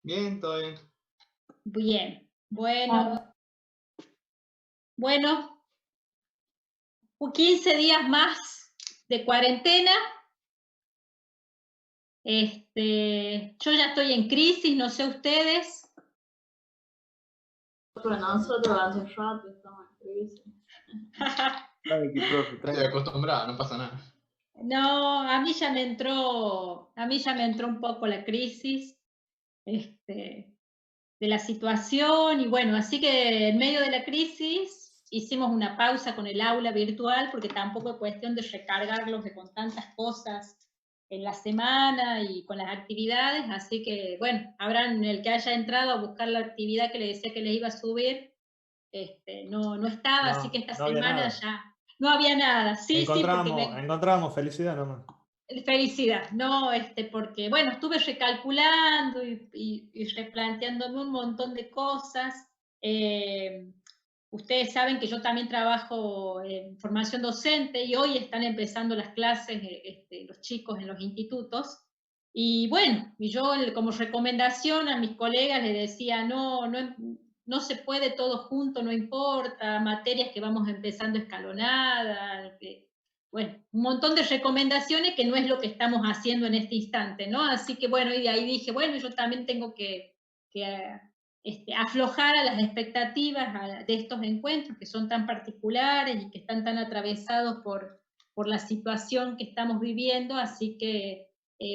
Bien, todo bien. Bien, bueno, Ah, bueno, 15 días más de cuarentena. Yo ya estoy en crisis, no sé ustedes. pero nosotros hace rato estamos en crisis. Tranqui, profe, tranqui. Estoy acostumbrada, no pasa nada. No, a mí ya me entró un poco la crisis, este, de la situación y bueno, así que en medio de la crisis hicimos una pausa con el aula virtual porque tampoco es cuestión de recargarlos de con tantas cosas en la semana y con las actividades, así que bueno, habrán el que haya entrado a buscar la actividad que le decía que les iba a subir, no estaba, así que esta No había semana nada. ya no había nada. Sí, sí, porque Encontrábamos felicidad nomás. felicidad, no, porque, bueno, estuve recalculando y replanteándome un montón de cosas. Ustedes saben que yo también trabajo en formación docente y hoy están empezando las clases, los chicos en los institutos. Y bueno, y yo como recomendación a mis colegas les decía, no se puede todo junto, no importa, materias que vamos empezando escalonadas, bueno, un montón de recomendaciones que no es lo que estamos haciendo en este instante, ¿no? Así que bueno, y de ahí dije, bueno, yo también tengo que aflojar a las expectativas de estos encuentros que son tan particulares y que están tan atravesados por la situación que estamos viviendo, así que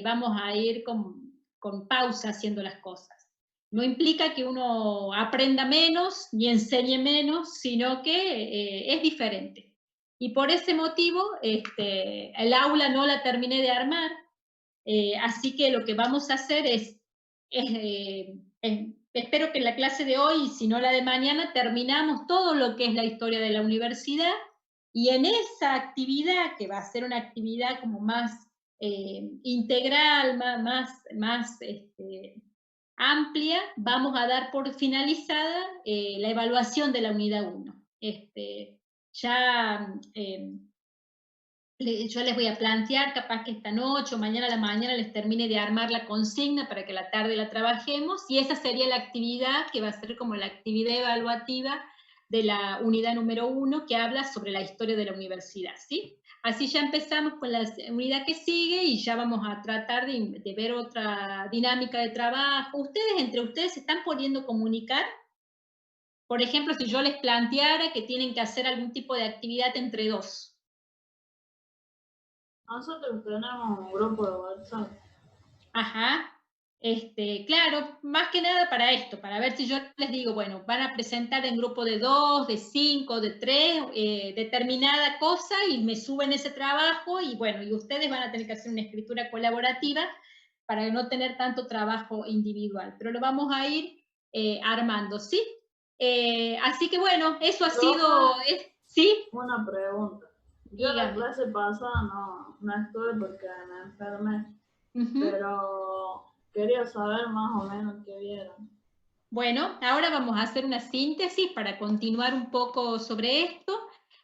vamos a ir con pausa haciendo las cosas. No implica que uno aprenda menos ni enseñe menos, sino que es diferente. Y por ese motivo, el aula no la terminé de armar, así que lo que vamos a hacer espero que en la clase de hoy, y si no la de mañana, terminamos todo lo que es la historia de la universidad, y en esa actividad, que va a ser una actividad como más integral, más amplia, vamos a dar por finalizada la evaluación de la unidad 1. Ya yo les voy a plantear, capaz que esta noche o mañana a la mañana les termine de armar la consigna para que la tarde la trabajemos, y esa sería la actividad que va a ser como la actividad evaluativa de la unidad número 1, que habla sobre la historia de la universidad, ¿sí? Así ya empezamos con la unidad que sigue y ya vamos a tratar de ver otra dinámica de trabajo. Entre ustedes se están pudiendo comunicar. Por ejemplo, si yo les planteara que tienen que hacer algún tipo de actividad entre dos. Nosotros tenemos un grupo de WhatsApp. Ajá. Claro, más que nada para esto, para ver si yo les digo, bueno, van a presentar en grupo de 2, de 5, de 3, determinada cosa y me suben ese trabajo y bueno, y ustedes van a tener que hacer una escritura colaborativa para no tener tanto trabajo individual, pero lo vamos a ir armando, ¿sí? Así que bueno, eso ha sido, ¿sí? Una pregunta. Yo la Dígame. clase pasada no estuve porque me enfermé, pero quería saber más o menos qué vieron. Bueno, ahora vamos a hacer una síntesis para continuar un poco sobre esto.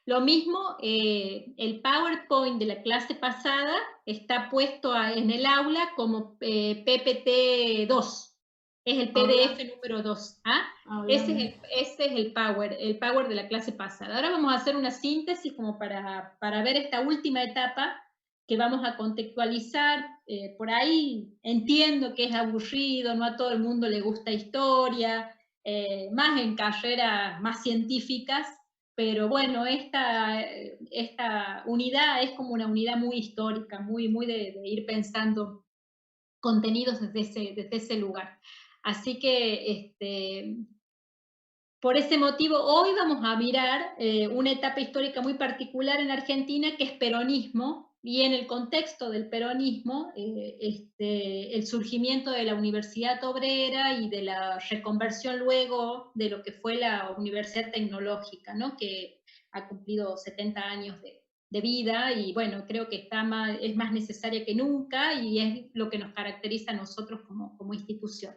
Lo mismo, el PowerPoint de la clase pasada está puesto en el aula como PPT-2. Es el PDF número 2. ¿Ah? Ese es el Power de la clase pasada. Ahora vamos a hacer una síntesis como para ver esta última etapa que vamos a contextualizar. Por ahí entiendo que es aburrido, no a todo el mundo le gusta historia, más en carreras más científicas, pero bueno, esta unidad es como una unidad muy histórica, muy de ir pensando contenidos desde ese lugar. Así que por ese motivo, hoy vamos a mirar una etapa histórica muy particular en Argentina, que es peronismo, y en el contexto del peronismo, el surgimiento de la Universidad Obrera y de la reconversión luego de lo que fue la Universidad Tecnológica, ¿no? Que ha cumplido 70 años de vida, y bueno, creo que es más necesaria que nunca, y es lo que nos caracteriza a nosotros como institución.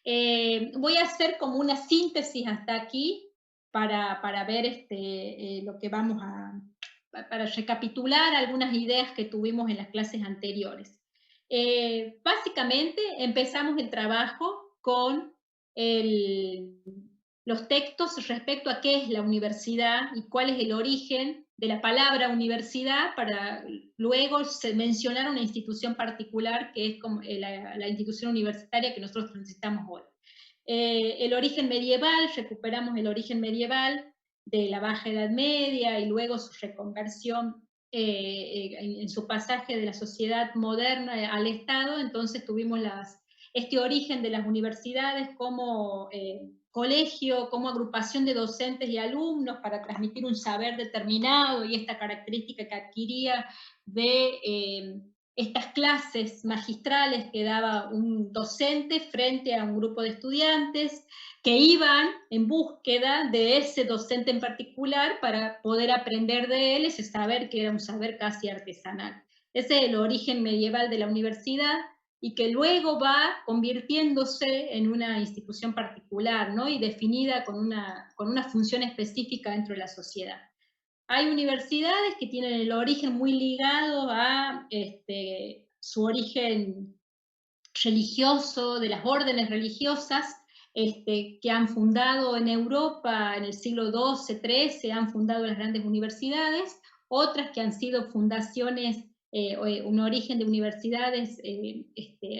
Voy a hacer como una síntesis hasta aquí para ver lo que vamos para recapitular algunas ideas que tuvimos en las clases anteriores. Básicamente empezamos el trabajo con los textos respecto a qué es la universidad y cuál es el origen de la palabra universidad, para luego mencionar una institución particular que es como la institución universitaria que nosotros transitamos hoy. El origen medieval, recuperamos el origen medieval de la Baja Edad Media y luego su reconversión en su pasaje de la sociedad moderna al Estado. Entonces tuvimos este origen de las universidades como colegio, como agrupación de docentes y alumnos para transmitir un saber determinado, y esta característica que adquiría de estas clases magistrales que daba un docente frente a un grupo de estudiantes que iban en búsqueda de ese docente en particular para poder aprender de él ese saber que era un saber casi artesanal. Ese es el origen medieval de la universidad, y que luego va convirtiéndose en una institución particular, ¿no? Y definida con una función específica dentro de la sociedad. Hay universidades que tienen el origen muy ligado a su origen religioso, de las órdenes religiosas, que han fundado en Europa en el siglo XII, XIII, han fundado las grandes universidades, otras que han sido fundaciones, un origen de universidades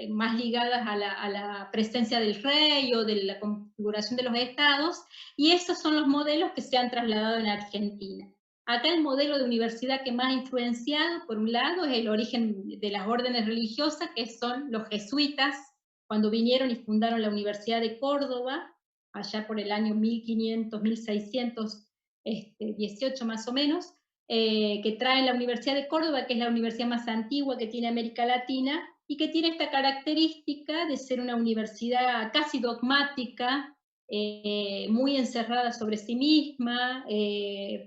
más ligadas a la presencia del rey o de la configuración de los estados, y esos son los modelos que se han trasladado en Argentina. Acá el modelo de universidad que más ha influenciado, por un lado, es el origen de las órdenes religiosas, que son los jesuitas, cuando vinieron y fundaron la Universidad de Córdoba, allá por el año 1500, 1618 más o menos, que traen la Universidad de Córdoba, que es la universidad más antigua que tiene América Latina, y que tiene esta característica de ser una universidad casi dogmática, muy encerrada sobre sí misma,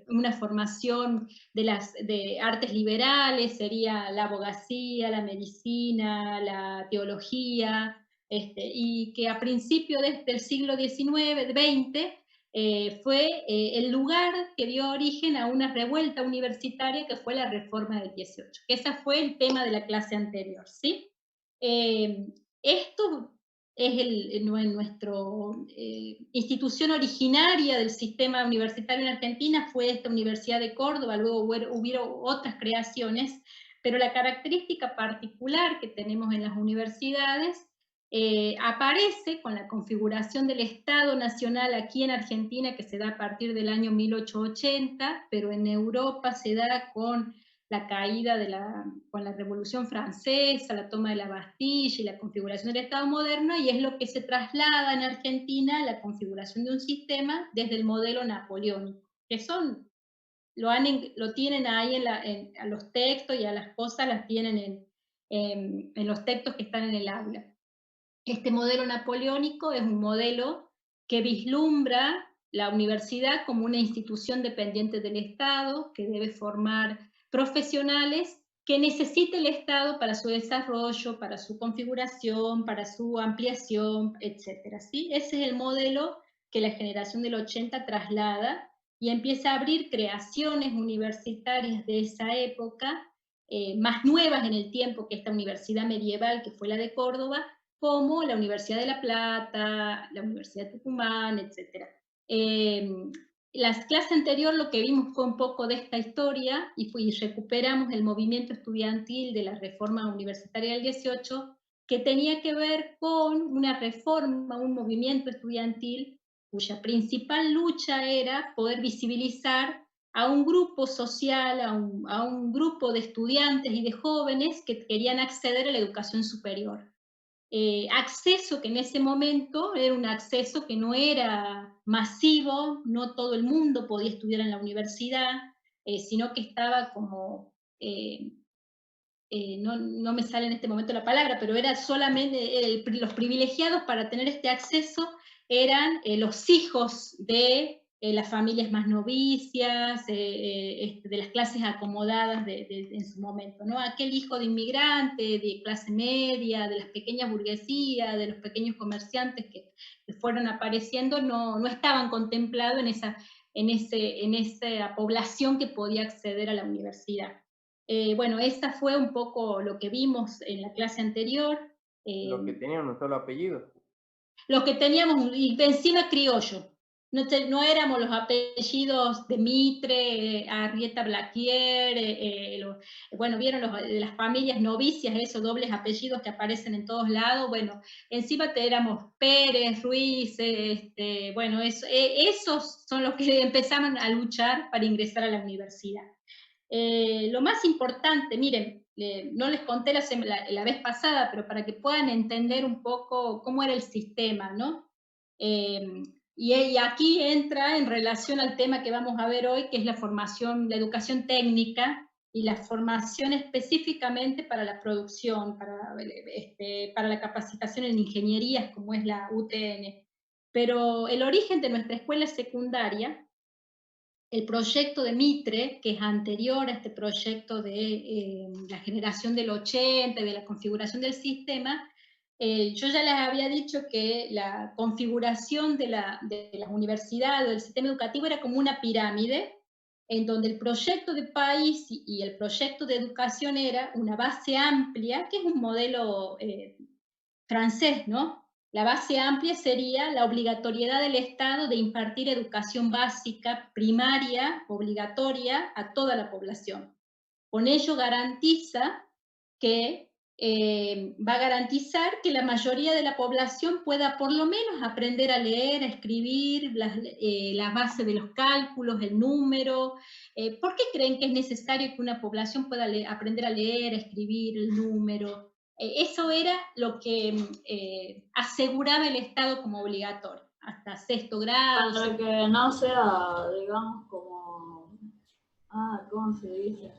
una formación de artes liberales, sería la abogacía, la medicina, la teología, y que a principios del siglo XIX, XX, fue el lugar que dio origen a una revuelta universitaria que fue la Reforma del 18. Ese fue el tema de la clase anterior, ¿sí? Esto es nuestra institución originaria del sistema universitario en Argentina, fue esta Universidad de Córdoba, luego hubieron otras creaciones, pero la característica particular que tenemos en las universidades aparece con la configuración del Estado Nacional aquí en Argentina, que se da a partir del año 1880, pero en Europa se da con la caída con la Revolución Francesa, la toma de la Bastilla y la configuración del Estado moderno, y es lo que se traslada en Argentina a la configuración de un sistema desde el modelo napoleónico, que lo tienen ahí a los textos, y a las cosas las tienen en los textos que están en el aula. Este modelo napoleónico es un modelo que vislumbra la universidad como una institución dependiente del Estado, que debe formar profesionales que necesite el Estado para su desarrollo, para su configuración, para su ampliación, etc. ¿Sí? Ese es el modelo que la generación del 80 traslada y empieza a abrir creaciones universitarias de esa época, más nuevas en el tiempo que esta universidad medieval que fue la de Córdoba, como la Universidad de La Plata, la Universidad de Tucumán, etc. La clase anterior lo que vimos fue un poco de esta historia y recuperamos el movimiento estudiantil de la reforma universitaria del 18, que tenía que ver con una reforma, un movimiento estudiantil cuya principal lucha era poder visibilizar a un grupo social, a un grupo de estudiantes y de jóvenes que querían acceder a la educación superior. Acceso que en ese momento era un acceso que no era masivo, no todo el mundo podía estudiar en la universidad, sino que estaba como, no me sale en este momento la palabra, pero era solamente los privilegiados para tener este acceso eran los hijos de las familias más novicias, de las clases acomodadas en su momento, ¿no? Aquel hijo de inmigrante, de clase media, de las pequeñas burguesías, de los pequeños comerciantes que fueron apareciendo, no estaban contemplados en esa población que podía acceder a la universidad. Bueno, esta fue un poco lo que vimos en la clase anterior. Los que tenían un solo apellido. los que teníamos, y encima criollo. No éramos los apellidos de Mitre, Arrieta Blaquier, bueno, vieron las familias novicias, esos dobles apellidos que aparecen en todos lados, bueno, encima éramos Pérez, Ruiz, bueno, esos son los que empezaron a luchar para ingresar a la universidad. Lo más importante, miren, no les conté la vez pasada, pero para que puedan entender un poco cómo era el sistema, ¿no? Y aquí entra en relación al tema que vamos a ver hoy, que es la formación, la educación técnica y la formación específicamente para la producción, para la capacitación en ingenierías, como es la UTN. Pero el origen de nuestra escuela secundaria, el proyecto de Mitre, que es anterior a este proyecto de la generación del 80 y de la configuración del sistema, yo ya les había dicho que la configuración de las universidades o del sistema educativo era como una pirámide, en donde el proyecto de país y el proyecto de educación era una base amplia, que es un modelo francés, ¿no? La base amplia sería la obligatoriedad del Estado de impartir educación básica, primaria, obligatoria a toda la población. Con ello garantiza que va a garantizar que la mayoría de la población pueda por lo menos aprender a leer, a escribir, las bases de los cálculos, el número. ¿Por qué creen que es necesario que una población pueda aprender a leer, a escribir el número? Eso era lo que aseguraba el Estado como obligatorio, hasta sexto grado. Para que no sea, digamos, como, ¿cómo se dice?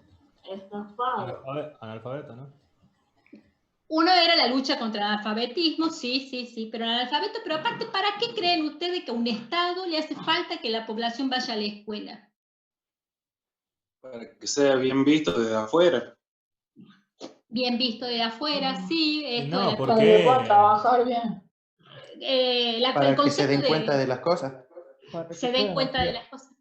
Estafado. Analfabeto, ¿no? Uno era la lucha contra el analfabetismo, sí, pero el analfabeto, pero aparte, ¿para qué creen ustedes que a un Estado le hace falta que la población vaya a la escuela? Para que sea bien visto desde afuera. Bien visto de afuera, sí. No, para que pueda trabajar bien. Para que se den cuenta de las cosas. Se den cuenta de las cosas.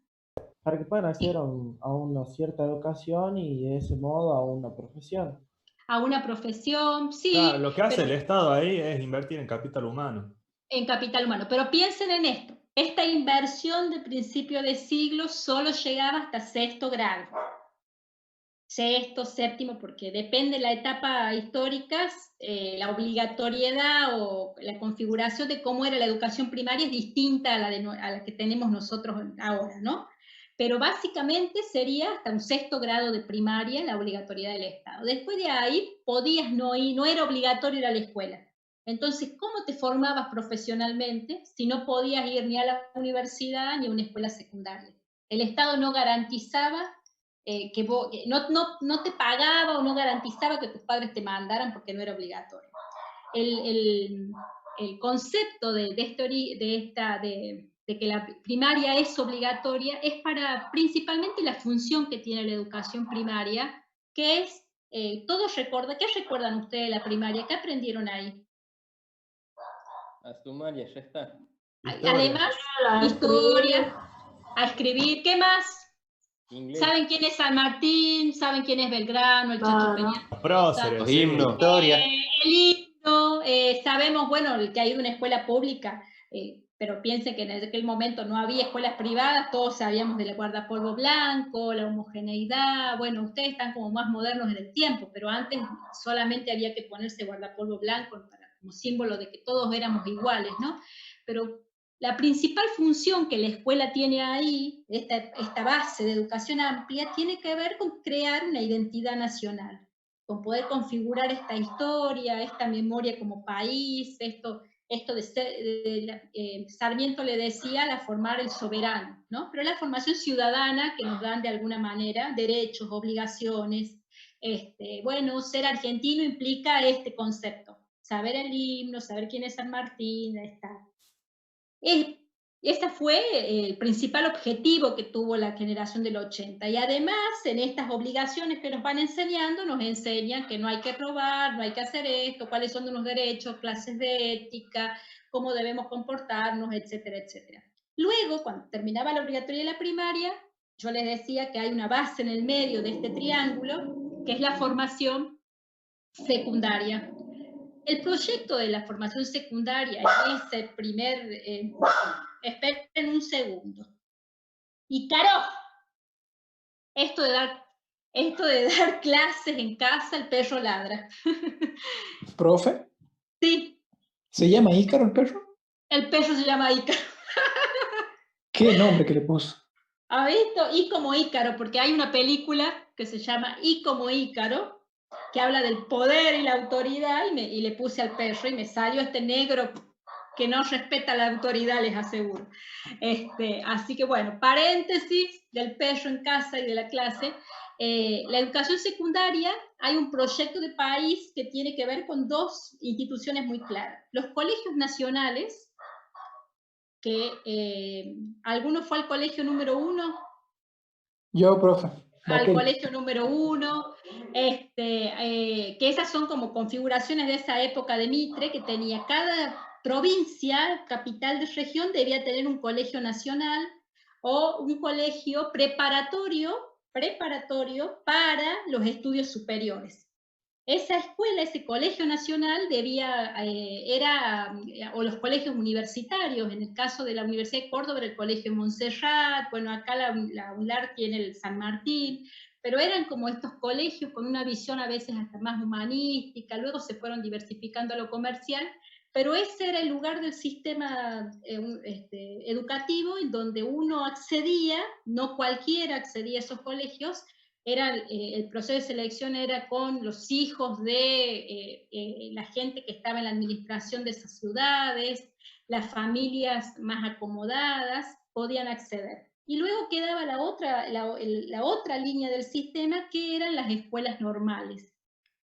Para que puedan acceder a una cierta educación y de ese modo a una profesión. A una profesión, sí. Claro, lo que hace el Estado ahí es invertir en capital humano. En capital humano. Pero piensen en esto. Esta inversión de principio de siglo solo llegaba hasta sexto grado. Sexto, séptimo, porque depende de la etapa histórica, la obligatoriedad o la configuración de cómo era la educación primaria es distinta a la que tenemos nosotros ahora, ¿no? Pero básicamente sería hasta un sexto grado de primaria la obligatoriedad del Estado. Después de ahí podías no ir, no era obligatorio ir a la escuela. Entonces, ¿cómo te formabas profesionalmente si no podías ir ni a la universidad ni a una escuela secundaria? El Estado no garantizaba que no te pagaba o no garantizaba que tus padres te mandaran porque no era obligatorio. El concepto de que la primaria es obligatoria es para principalmente la función que tiene la educación primaria, que es, ¿qué recuerdan ustedes de la primaria? ¿Qué aprendieron ahí? A sumar y a restar. Además, historia, a escribir, ¿qué más? Inglés. ¿Saben quién es San Martín? ¿Saben quién es Belgrano? El Chacho Peña. Próceres, Los himnos. Historia. El himno. Sabemos, bueno, que ha ido a una escuela pública, pero piensen que en aquel momento no había escuelas privadas, todos sabíamos del guardapolvo blanco, la homogeneidad. Bueno, ustedes están como más modernos en el tiempo, pero antes solamente había que ponerse guardapolvo blanco como símbolo de que todos éramos iguales, ¿no? Pero la principal función que la escuela tiene ahí, esta base de educación amplia, tiene que ver con crear una identidad nacional, con poder configurar esta historia, esta memoria como país, esto de Sarmiento le decía, la formar el soberano, ¿no? Pero la formación ciudadana que nos dan de alguna manera derechos, obligaciones. Bueno, ser argentino implica este concepto, saber el himno, saber quién es San Martín, Este fue el principal objetivo que tuvo la generación del 80. Y además, en estas obligaciones que nos van enseñando, nos enseñan que no hay que robar, no hay que hacer esto, cuáles son los derechos, clases de ética, cómo debemos comportarnos, etcétera, etcétera. Luego, cuando terminaba la obligatoria de la primaria, yo les decía que hay una base en el medio de este triángulo, que es la formación secundaria. el proyecto de la formación secundaria y ese primer... esperen un segundo. Ícaro, esto de dar clases en casa, el perro ladra. ¿Profe? Sí. ¿Se llama Ícaro el perro? El perro se llama Ícaro. ¿Qué nombre que le puso? ¿Ha visto? Y como Ícaro, porque hay una película que se llama Y como Ícaro, que habla del poder y la autoridad, y le puse al perro y me salió este negro que no respeta la autoridad, les aseguro. Así que bueno, paréntesis del perro en casa y de la clase. La educación secundaria, hay un proyecto de país que tiene que ver con dos instituciones muy claras. Los colegios nacionales, que ¿alguno fue al colegio número 1? Yo, profe. Al colegio número 1, que esas son como configuraciones de esa época de Mitre, que tenía cada provincia, capital de región, debía tener un colegio nacional o un colegio preparatorio para los estudios superiores. Esa escuela, ese colegio nacional o los colegios universitarios, en el caso de la Universidad de Córdoba era el Colegio Montserrat, bueno, acá la UNLAR tiene el San Martín, pero eran como estos colegios con una visión a veces hasta más humanística, luego se fueron diversificando a lo comercial, pero ese era el lugar del sistema educativo en donde uno accedía, no cualquiera accedía a esos colegios. El proceso de selección era con los hijos de la gente que estaba en la administración de esas ciudades, las familias más acomodadas podían acceder. Y luego quedaba la otra línea del sistema, que eran las escuelas normales.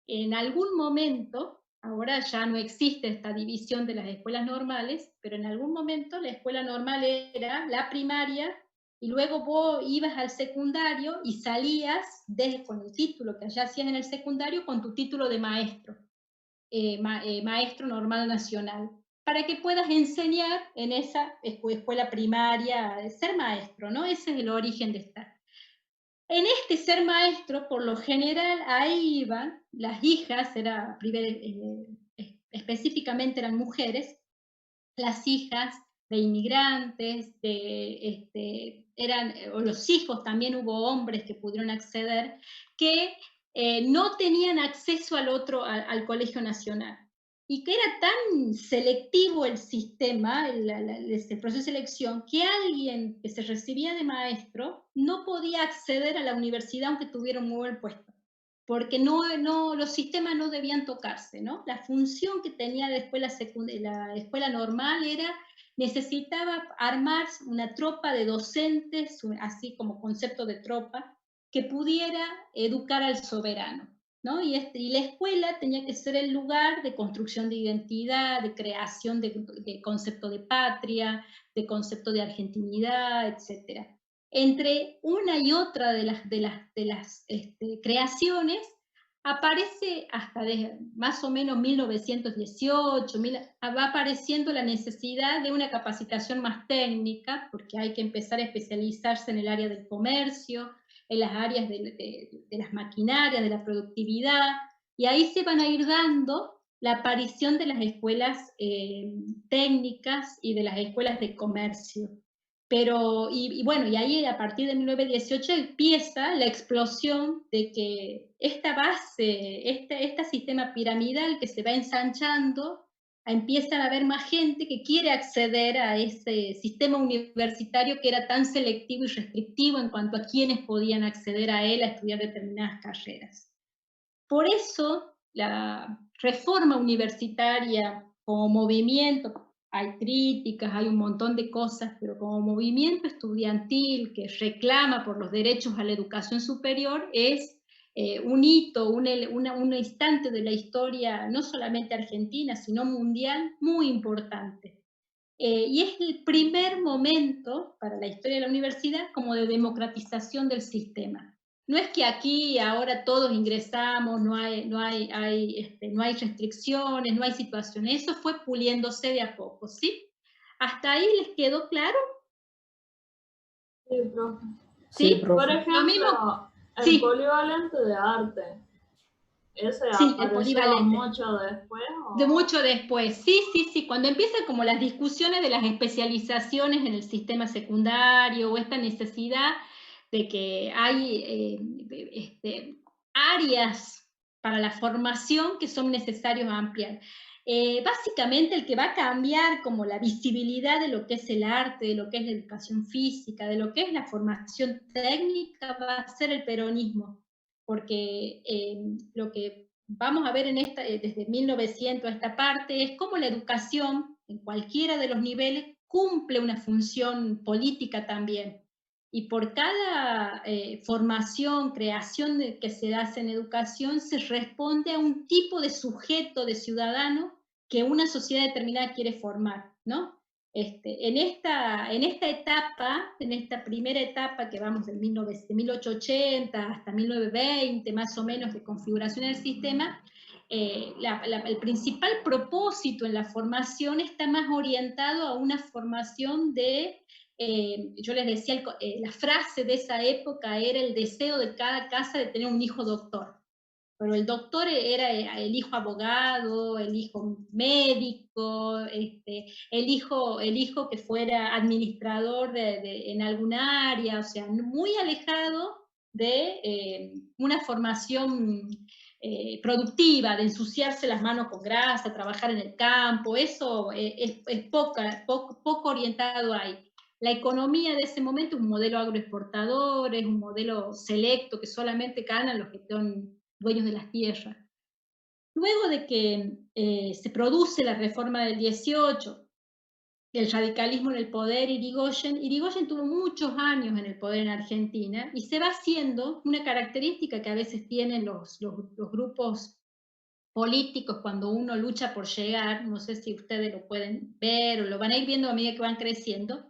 En algún momento, ahora ya no existe esta división de las escuelas normales, pero en algún momento la escuela normal era la primaria, y luego vos ibas al secundario y salías con el título que allá hacías en el secundario, con tu título de maestro, maestro normal nacional, para que puedas enseñar en esa escuela primaria, ser maestro, ¿no? Ese es el origen de estar. En ser maestro, por lo general, ahí iban las hijas, específicamente eran mujeres, las hijas de inmigrantes, o los hijos, también hubo hombres que pudieron acceder, que no tenían acceso al Colegio Nacional. Y que era tan selectivo el sistema, el proceso de selección, que alguien que se recibía de maestro no podía acceder a la universidad aunque tuviera un muy buen puesto, porque los sistemas no debían tocarse, ¿no? La función que tenía después la escuela normal necesitaba armar una tropa de docentes, así como concepto de tropa, que pudiera educar al soberano, ¿no? Y la escuela tenía que ser el lugar de construcción de identidad, de creación de concepto de patria, de concepto de argentinidad, etc. Entre una y otra de las creaciones aparece hasta más o menos 1918, va apareciendo la necesidad de una capacitación más técnica, porque hay que empezar a especializarse en el área del comercio, en las áreas de las maquinarias, de la productividad, y ahí se van a ir dando la aparición de las escuelas técnicas y de las escuelas de comercio. Pero, y ahí a partir de 1918 empieza la explosión de que esta base, este sistema piramidal que se va ensanchando, empiezan a haber más gente que quiere acceder a ese sistema universitario que era tan selectivo y restrictivo en cuanto a quienes podían acceder a él a estudiar determinadas carreras. Por eso, la reforma universitaria como movimiento, hay críticas, hay un montón de cosas, pero como movimiento estudiantil que reclama por los derechos a la educación superior, es un hito, un instante de la historia, no solamente argentina, sino mundial, muy importante. Y es el primer momento para la historia de la universidad como de democratización del sistema. No es que aquí ahora todos ingresamos, no hay restricciones, no hay situaciones, eso fue puliéndose de a poco, ¿sí? ¿Hasta ahí les quedó claro? Sí, profe. ¿Sí? Sí, profe. Por ejemplo, el polivalente de arte. ¿Ese Sí, el apareció polivalente. mucho después? De mucho después, sí. Cuando empiezan como las discusiones de las especializaciones en el sistema secundario o esta necesidad de que hay áreas para la formación que son necesarios ampliar. Básicamente el que va a cambiar como la visibilidad de lo que es el arte, de lo que es la educación física, de lo que es la formación técnica, va a ser el peronismo, porque lo que vamos a ver en desde 1900 a esta parte es cómo la educación en cualquiera de los niveles cumple una función política también. Y por cada formación, creación que se hace en educación, se responde a un tipo de sujeto, de ciudadano, que una sociedad determinada quiere formar, ¿no? En esta etapa, en esta primera etapa que vamos de 1880 hasta 1920, más o menos, de configuración del sistema, el principal propósito en la formación está más orientado a una formación de yo les decía, la frase de esa época era el deseo de cada casa de tener un hijo doctor. Pero el doctor era el hijo abogado, el hijo médico, el hijo que fuera administrador en algún área, o sea, muy alejado de una formación productiva, de ensuciarse las manos con grasa, trabajar en el campo, eso es poco orientado ahí. La economía de ese momento es un modelo agroexportador, es un modelo selecto que solamente ganan los que son dueños de las tierras. Luego de que se produce la reforma del 18, el radicalismo en el poder, Irigoyen tuvo muchos años en el poder en Argentina y se va haciendo una característica que a veces tienen los grupos políticos cuando uno lucha por llegar, no sé si ustedes lo pueden ver o lo van a ir viendo a medida que van creciendo,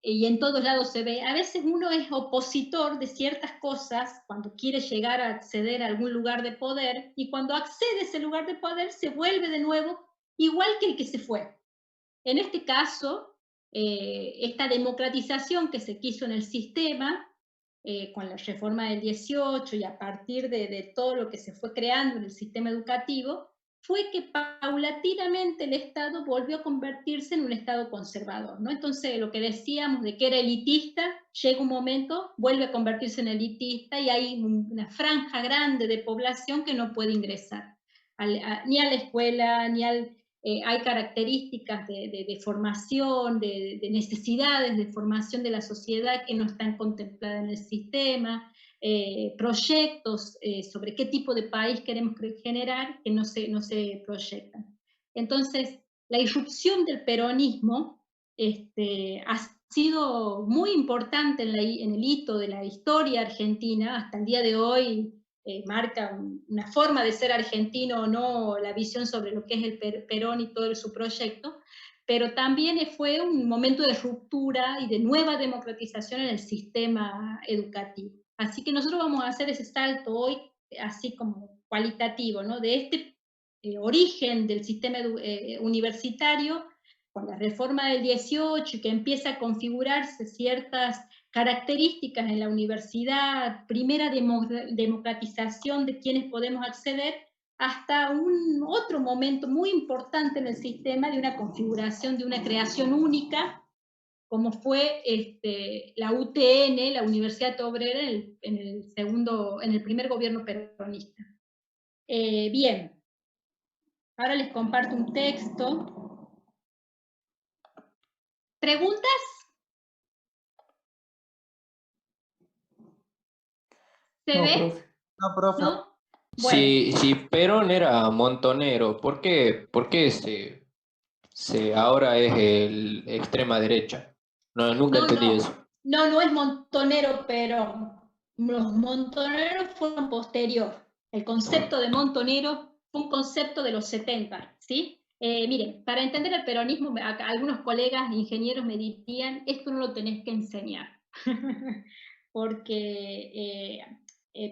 y en todos lados se ve, a veces uno es opositor de ciertas cosas cuando quiere llegar a acceder a algún lugar de poder, y cuando accede a ese lugar de poder se vuelve de nuevo igual que el que se fue. En este caso, esta democratización que se quiso en el sistema, con la reforma del 18 y a partir de todo lo que se fue creando en el sistema educativo, fue que paulatinamente el Estado volvió a convertirse en un Estado conservador, ¿no? Entonces, lo que decíamos de que era elitista, llega un momento, vuelve a convertirse en elitista y hay una franja grande de población que no puede ingresar ni a la escuela, ni al... hay características de formación, de necesidades de formación de la sociedad que no están contempladas en el sistema, proyectos sobre qué tipo de país queremos generar que no se proyectan. Entonces, la irrupción del peronismo ha sido muy importante en el hito de la historia argentina. Hasta el día de hoy marca una forma de ser argentino o no, la visión sobre lo que es el Perón y todo su proyecto, pero también fue un momento de ruptura y de nueva democratización en el sistema educativo. Así que nosotros vamos a hacer ese salto hoy, así como cualitativo, ¿no? De este origen del sistema universitario, con la reforma del 18, que empieza a configurarse ciertas características en la universidad, primera democratización de quienes podemos acceder, hasta un otro momento muy importante en el sistema de una configuración, de una creación única, como fue la UTN, la Universidad Obrera, en el primer gobierno peronista. Bien, ahora les comparto un texto. ¿Preguntas? ¿Se ve? Profe. No, profe. ¿No? Bueno. Si Perón era montonero, ¿por qué ahora es el extrema derecha? No, nunca entendí eso. No es montonero, pero los montoneros fueron posterior. El concepto de montonero fue un concepto de los 70, ¿sí? Miren, para entender el peronismo, algunos colegas ingenieros me dirían, esto no lo tenés que enseñar. Porque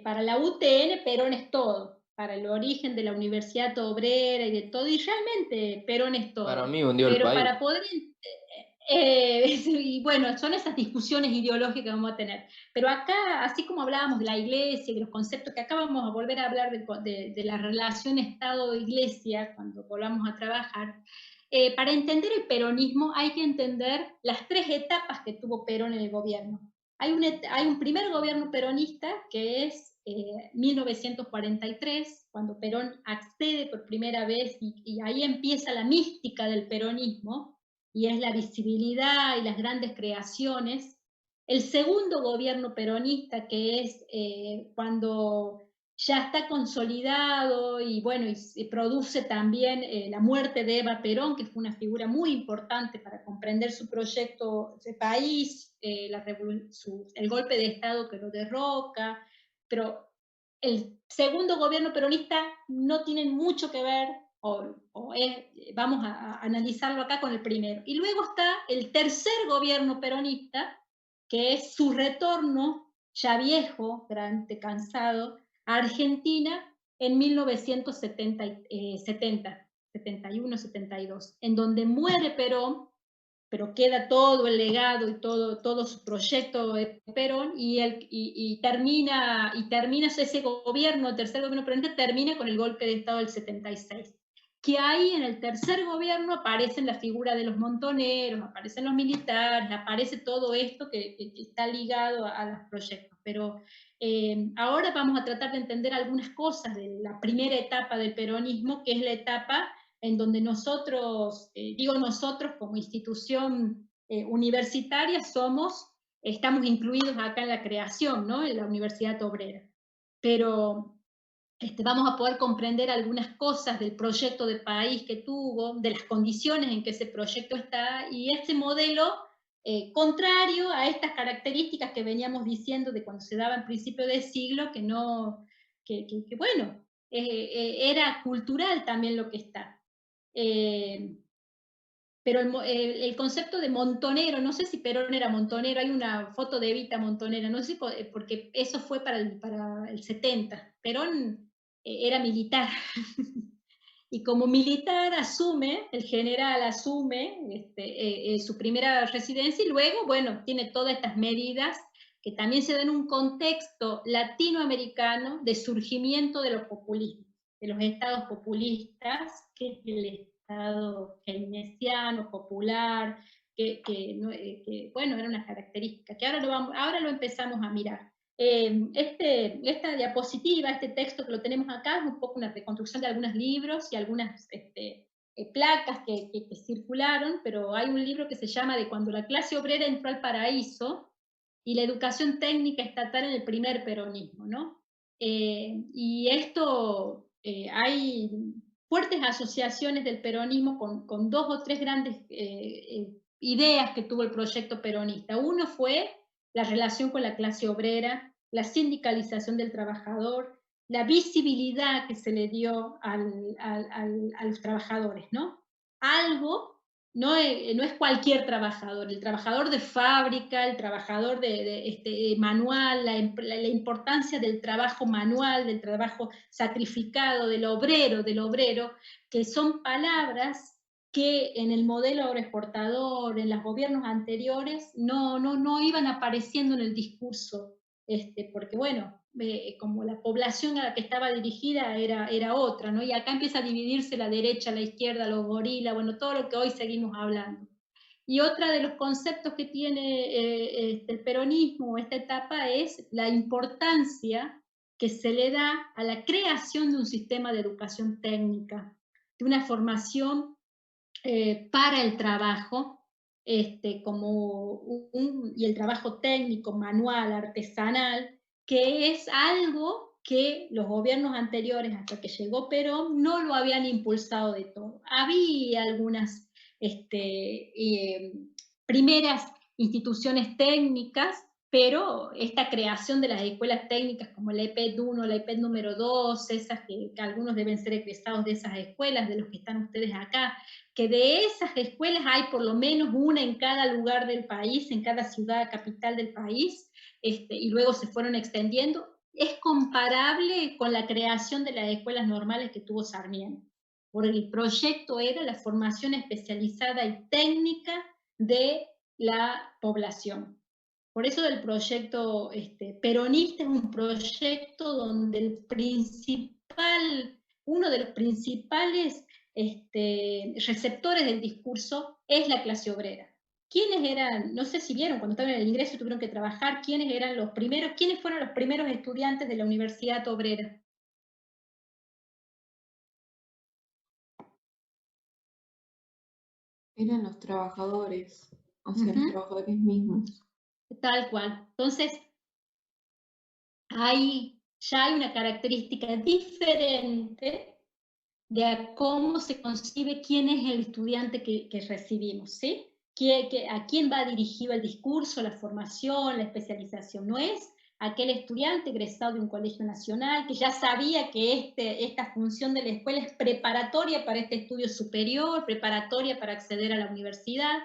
para la UTN Perón es todo, para el origen de la Universidad Obrera y de todo, y realmente Perón es todo. Para mí hundió el país. Para poder Y bueno, son esas discusiones ideológicas que vamos a tener. Pero acá, así como hablábamos de la iglesia y de los conceptos, que acá vamos a volver a hablar de la relación Estado-Iglesia cuando volvamos a trabajar, para entender el peronismo hay que entender las 3 etapas que tuvo Perón en el gobierno. Hay un primer gobierno peronista que es 1943, cuando Perón accede por primera vez y ahí empieza la mística del peronismo, y es la visibilidad y las grandes creaciones. El segundo gobierno peronista, que es cuando ya está consolidado y bueno, y se produce también la muerte de Eva Perón, que fue una figura muy importante para comprender su proyecto de país, el golpe de Estado que lo derroca, pero el segundo gobierno peronista no tiene mucho que ver, vamos a analizarlo acá con el primero. Y luego está el tercer gobierno peronista, que es su retorno, ya viejo, grande, cansado, a Argentina en 1970, 71, 72, en donde muere Perón, pero queda todo el legado y todo su proyecto de Perón, y termina ese gobierno, el tercer gobierno peronista, termina con el golpe de Estado del 76. Que ahí en el tercer gobierno aparecen la figura de los montoneros, aparecen los militares, aparece todo esto que está ligado a los proyectos. Pero ahora vamos a tratar de entender algunas cosas de la primera etapa del peronismo, que es la etapa en donde nosotros, digo nosotros como institución universitaria, estamos incluidos acá en la creación, ¿no? En la Universidad Obrera. Pero vamos a poder comprender algunas cosas del proyecto de país que tuvo, de las condiciones en que ese proyecto está, y este modelo contrario a estas características que veníamos diciendo de cuando se daba en principio de siglo, que bueno, era cultural también lo que está. Pero el concepto de montonero, no sé si Perón era montonero, hay una foto de Evita Montonera, no sé si, porque eso fue para el 70. Perón era militar. Y como militar el general asume su primera residencia y luego, bueno, tiene todas estas medidas que también se dan en un contexto latinoamericano de surgimiento de los populismos, de los estados populistas, que es el estado keynesiano, popular, bueno, era una característica, que ahora lo empezamos a mirar. Esta diapositiva, este texto que lo tenemos acá, es un poco una reconstrucción de algunos libros y algunas placas que circularon, pero hay un libro que se llama De cuando la clase obrera entró al paraíso y la educación técnica estatal en el primer peronismo, ¿no? Y esto, hay fuertes asociaciones del peronismo con 2 o 3 grandes ideas que tuvo el proyecto peronista. Uno fue la relación con la clase obrera, la sindicalización del trabajador, la visibilidad que se le dio a los trabajadores, ¿no? Algo, no es cualquier trabajador, el trabajador de fábrica, el trabajador manual, la importancia del trabajo manual, del trabajo sacrificado, del obrero, que son palabras que en el modelo agroexportador, en los gobiernos anteriores, no iban apareciendo en el discurso, porque bueno, como la población a la que estaba dirigida era otra, ¿no? Y acá empieza a dividirse la derecha, la izquierda, los gorilas, bueno, todo lo que hoy seguimos hablando. Y otra de los conceptos que tiene el peronismo, esta etapa, es la importancia que se le da a la creación de un sistema de educación técnica, de una formación para el trabajo, y el trabajo técnico, manual, artesanal, que es algo que los gobiernos anteriores, hasta que llegó Perón, no lo habían impulsado de todo. Había algunas primeras instituciones técnicas, pero esta creación de las escuelas técnicas como la EPED 1, la EPED número 2, esas que algunos deben ser egresados de esas escuelas, de los que están ustedes acá, que de esas escuelas hay por lo menos una en cada lugar del país, en cada ciudad capital del país, y luego se fueron extendiendo, es comparable con la creación de las escuelas normales que tuvo Sarmiento, porque el proyecto era la formación especializada y técnica de la población. Por eso el proyecto peronista es un proyecto donde uno de los principales receptores del discurso es la clase obrera. ¿Quiénes eran? No sé si vieron, cuando estaban en el ingreso tuvieron que trabajar, quiénes fueron los primeros estudiantes de la Universidad Obrera. Eran los trabajadores, o sea, los trabajadores mismos. Tal cual. Entonces, ya hay una característica diferente de cómo se concibe quién es el estudiante que recibimos, ¿sí? ¿A quién va dirigido el discurso, la formación, la especialización? No es aquel estudiante egresado de un colegio nacional que ya sabía que esta función de la escuela es preparatoria para este estudio superior, preparatoria para acceder a la universidad,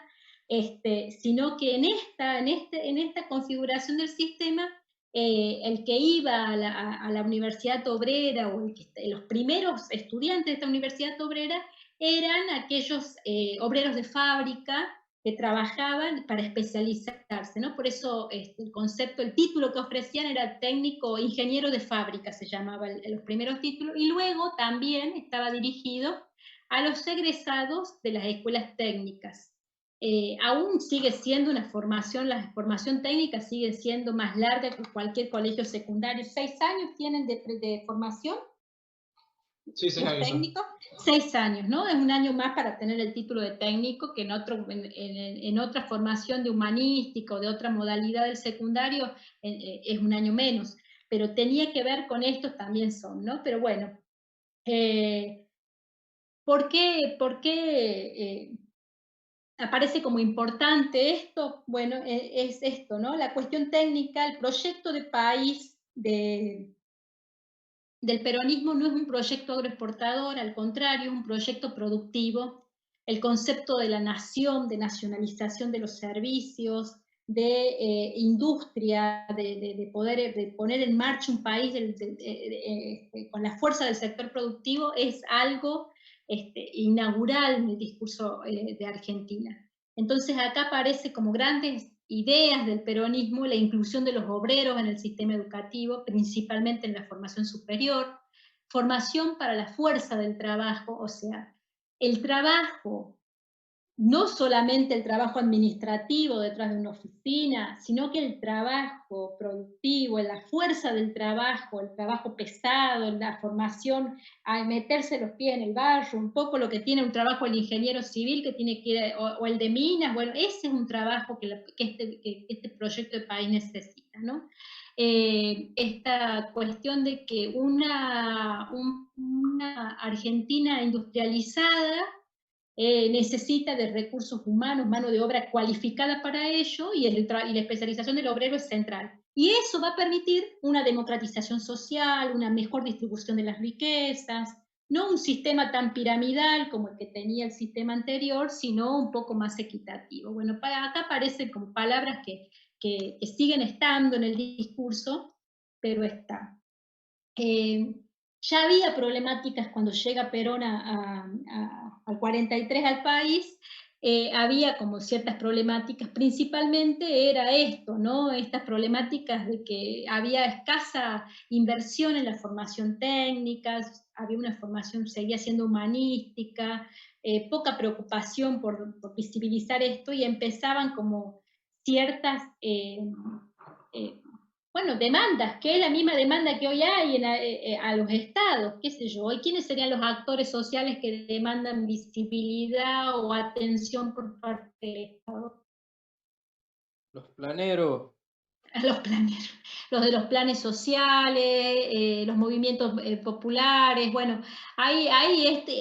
sino que en esta configuración del sistema, el que iba a la Universidad Obrera, o los primeros estudiantes de esta Universidad Obrera, eran aquellos obreros de fábrica que trabajaban para especializarse, ¿no? Por eso el concepto, el título que ofrecían era técnico ingeniero de fábrica, se llamaba los primeros títulos, y luego también estaba dirigido a los egresados de las escuelas técnicas. Aún sigue siendo una formación, la formación técnica sigue siendo más larga que cualquier colegio secundario. 6 años tienen de formación. Sí, 6 años. Técnicos, 6 años, ¿no? Es un año más para tener el título de técnico, que en otra formación de humanística o de otra modalidad del secundario es un año menos. Pero tenía que ver con estos también son, ¿no? Pero bueno, ¿por qué aparece como importante esto? Bueno, es esto, ¿no? La cuestión técnica, el proyecto de país del peronismo no es un proyecto agroexportador, al contrario, es un proyecto productivo. El concepto de la nación, de nacionalización de los servicios, de industria, de poner en marcha un país con la fuerza del sector productivo, es algo inaugural en el discurso de Argentina. Entonces acá aparece como grandes ideas del peronismo la inclusión de los obreros en el sistema educativo, principalmente en la formación superior, formación para la fuerza del trabajo, o sea, el trabajo, no solamente el trabajo administrativo detrás de una oficina, sino que el trabajo productivo, la fuerza del trabajo, el trabajo pesado, la formación, a meterse los pies en el barro, un poco lo que tiene un trabajo el ingeniero civil que tiene que ir, o el de minas, bueno, ese es un trabajo que este proyecto de país necesita, ¿no? Esta cuestión de que una Argentina industrializada necesita de recursos humanos, mano de obra cualificada para ello, y la especialización del obrero es central. Y eso va a permitir una democratización social, una mejor distribución de las riquezas, no un sistema tan piramidal como el que tenía el sistema anterior, sino un poco más equitativo. Bueno, acá aparecen como palabras que siguen estando en el discurso, pero está. Ya había problemáticas cuando llega Perón al 43 al país, había como ciertas problemáticas, principalmente era esto, ¿no? Estas problemáticas de que había escasa inversión en la formación técnica, había una formación, seguía siendo humanística, poca preocupación por visibilizar esto, y empezaban como ciertas bueno, demandas, que es la misma demanda que hoy hay a los estados, qué sé yo. ¿Y quiénes serían los actores sociales que demandan visibilidad o atención por parte del Estado? Los planeros. Los planeros, los de los planes sociales, los movimientos populares, bueno,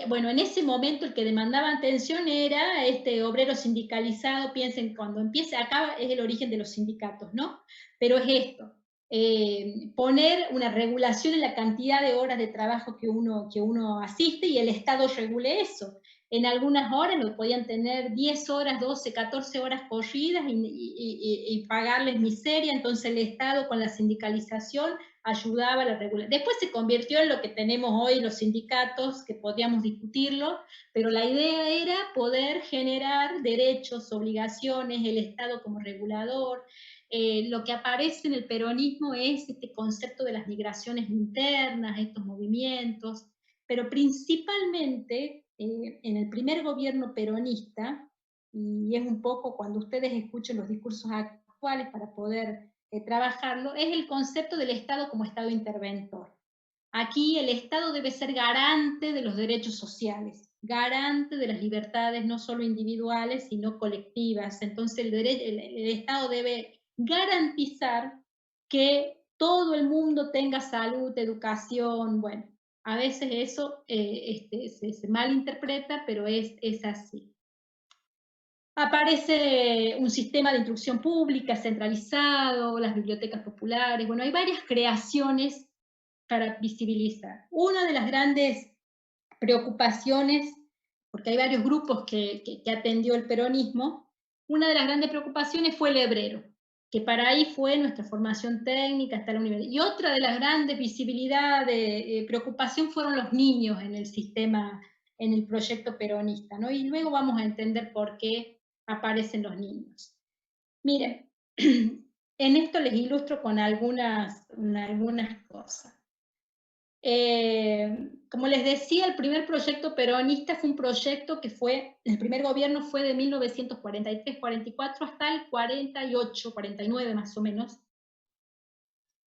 bueno, en ese momento el que demandaba atención era este obrero sindicalizado. Piensen, cuando empieza, acá es el origen de los sindicatos, ¿no? Pero es esto, poner una regulación en la cantidad de horas de trabajo que uno asiste, y el Estado regule eso. En algunas horas lo podían tener 10 horas, 12, 14 horas corridas y pagarles miseria. Entonces el Estado, con la sindicalización, ayudaba a la regulación. Después se convirtió en lo que tenemos hoy los sindicatos, que podíamos discutirlo, pero la idea era poder generar derechos, obligaciones, el Estado como regulador. Lo que aparece en el peronismo es este concepto de las migraciones internas, estos movimientos, pero principalmente en el primer gobierno peronista, y es un poco cuando ustedes escuchen los discursos actuales para poder trabajarlo, es el concepto del Estado como Estado interventor. Aquí el Estado debe ser garante de los derechos sociales, garante de las libertades no solo individuales, sino colectivas. Entonces el Estado debe garantizar que todo el mundo tenga salud, educación. Bueno, a veces eso se malinterpreta, pero es así. Aparece un sistema de instrucción pública centralizado, las bibliotecas populares. Bueno, hay varias creaciones para visibilizar. Una de las grandes preocupaciones, porque hay varios grupos que atendió el peronismo, una de las grandes preocupaciones fue el hebrero, que para ahí fue nuestra formación técnica hasta la universidad. Y otra de las grandes visibilidades de preocupación fueron los niños en el sistema, en el proyecto peronista, ¿no? Y luego vamos a entender por qué aparecen los niños. Miren, en esto les ilustro con algunas cosas. Como les decía, el primer proyecto peronista fue un proyecto que el primer gobierno fue de 1943-44 hasta el 48-49 más o menos,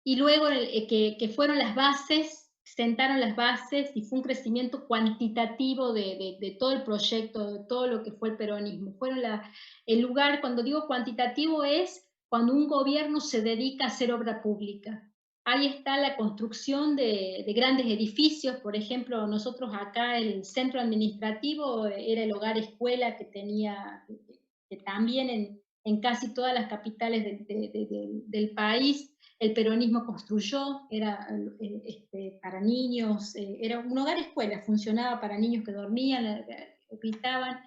y luego que fueron las bases, sentaron las bases y fue un crecimiento cuantitativo de todo el proyecto, de todo lo que fue el peronismo. Fueron el lugar, cuando digo cuantitativo, es cuando un gobierno se dedica a hacer obra pública. Ahí está la construcción de grandes edificios. Por ejemplo, nosotros acá el centro administrativo era el hogar escuela que tenía, que también en casi todas las capitales del país el peronismo construyó, era para niños, era un hogar escuela, funcionaba para niños que dormían, pintaban,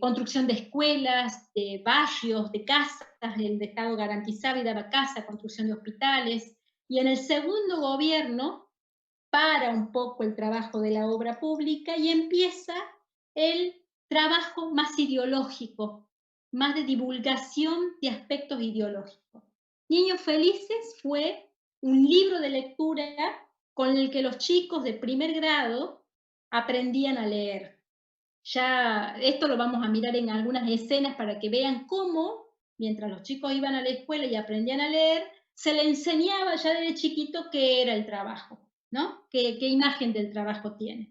construcción de escuelas, de barrios, de casas, el Estado garantizaba y daba casa, construcción de hospitales, y en el segundo gobierno para un poco el trabajo de la obra pública y empieza el trabajo más ideológico, más de divulgación de aspectos ideológicos. Niños Felices fue un libro de lectura con el que los chicos de primer grado aprendían a leer. Ya esto lo vamos a mirar en algunas escenas para que vean cómo, mientras los chicos iban a la escuela y aprendían a leer, se le enseñaba ya desde chiquito qué era el trabajo, ¿no? ¿Qué imagen del trabajo tiene?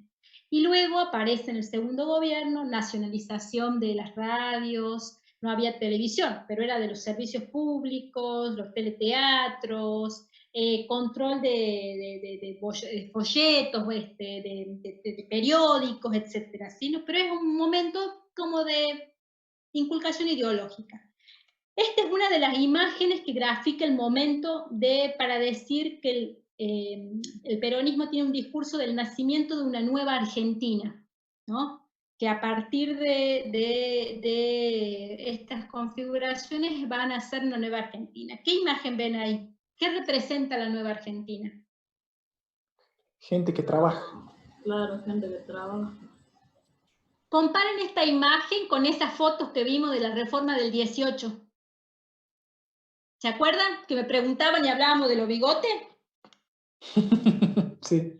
Y luego aparece en el segundo gobierno nacionalización de las radios, no había televisión, pero era de los servicios públicos, los teleteatros, control de folletos, de periódicos, etc. ¿Sí? Pero es un momento como de inculcación ideológica. Esta es una de las imágenes que grafica el momento para decir que el peronismo tiene un discurso del nacimiento de una nueva Argentina, ¿no? Que a partir de estas configuraciones van a ser una nueva Argentina. ¿Qué imagen ven ahí? ¿Qué representa la nueva Argentina? Gente que trabaja. Claro, gente que trabaja. Comparen esta imagen con esas fotos que vimos de la reforma del 18. ¿Se acuerdan que me preguntaban y hablábamos de los bigotes? Sí.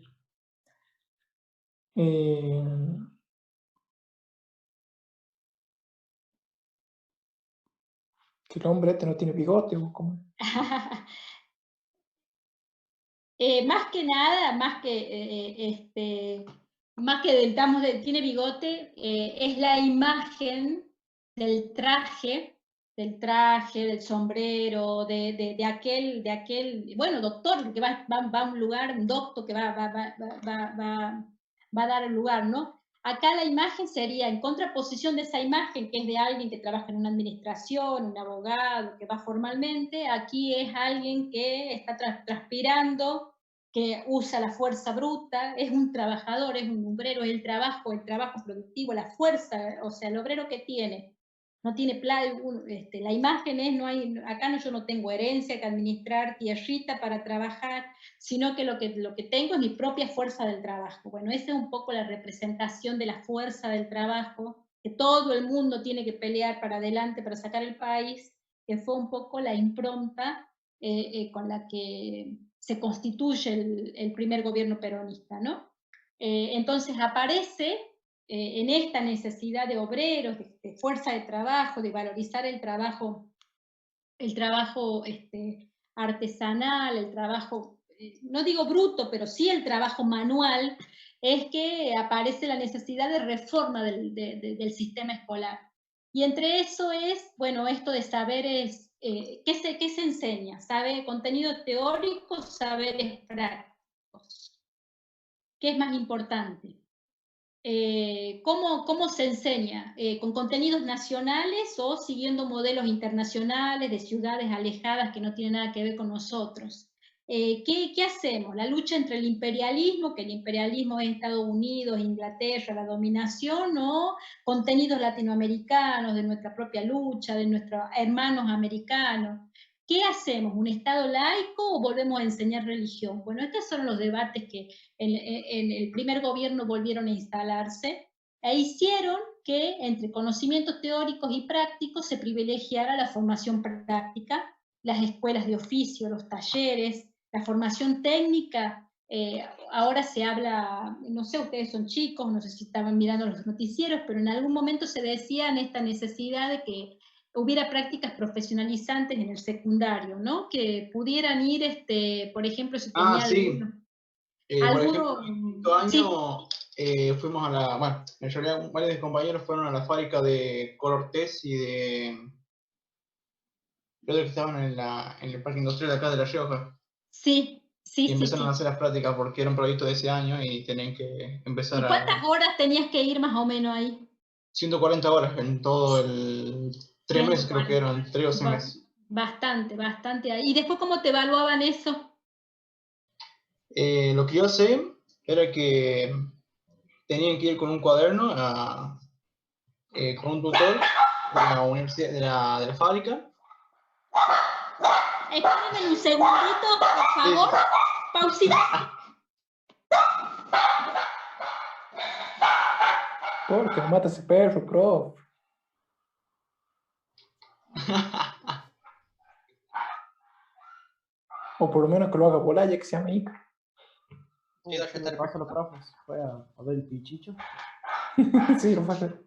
Que el hombre no tiene bigote o cómo. Más que nada, tiene bigote, es la imagen del traje, del sombrero, de aquel, bueno, doctor que va a un lugar, un doctor que va a dar el lugar, ¿no? Acá la imagen sería en contraposición de esa imagen que es de alguien que trabaja en una administración, un abogado que va formalmente, aquí es alguien que está transpirando, que usa la fuerza bruta, es un trabajador, es un obrero, es el trabajo productivo, la fuerza, o sea, el obrero que tiene no tiene la imagen es, yo no tengo herencia que administrar, tierrita para trabajar, sino que lo que tengo es mi propia fuerza del trabajo. Bueno, esa es un poco la representación de la fuerza del trabajo, que todo el mundo tiene que pelear para adelante, para sacar el país, que fue un poco la impronta con la que se constituye el primer gobierno peronista, ¿no? Entonces aparece en esta necesidad de obreros, de fuerza de trabajo, de valorizar el trabajo artesanal, el trabajo, no digo bruto, pero sí el trabajo manual, es que aparece la necesidad de reforma del sistema escolar. Y entre eso es, bueno, esto de saberes, ¿qué se enseña? Contenido teórico, saberes prácticos. ¿Qué es más importante? ¿Cómo se enseña? ¿Con contenidos nacionales o siguiendo modelos internacionales de ciudades alejadas que no tienen nada que ver con nosotros? ¿Qué hacemos? La lucha entre el imperialismo, que el imperialismo es Estados Unidos, Inglaterra, la dominación, o contenidos latinoamericanos de nuestra propia lucha, de nuestros hermanos americanos. ¿Qué hacemos? ¿Un Estado laico o volvemos a enseñar religión? Bueno, estos son los debates que en el primer gobierno volvieron a instalarse e hicieron que entre conocimientos teóricos y prácticos se privilegiara la formación práctica, las escuelas de oficio, los talleres, la formación técnica. Ahora se habla, no sé, ustedes son chicos, no sé si estaban mirando los noticieros, pero en algún momento se decía en esta necesidad de que hubiera prácticas profesionalizantes en el secundario, ¿no? Que pudieran ir, por ejemplo, si tenía sí. Por ejemplo, en el año fuimos a bueno, en realidad varios de mis compañeros fueron a la fábrica de Color Test y de creo que estaban en el parque industrial de acá de La Rioja. Sí. Y empezaron a hacer las prácticas porque era un proyecto de ese año y tenían que empezar. ¿Y cuántas horas tenías que ir más o menos ahí? 140 horas en todo el 3 meses, creo que eran 3 o 6 meses. Bastante. ¿Y después cómo te evaluaban eso? Lo que yo sé era que tenían que ir con un cuaderno con un tutor de la universidad, de la fábrica. Espérenme un segundito, por favor. Sí. Pausita. ¿Por qué no mata ese perro, prof? O por lo menos que lo haga volar, ya que sea mi hija. ¿Qué le pasa a los profes? ¿Fue a ver el pichicho? Sí, lo fue a hacer.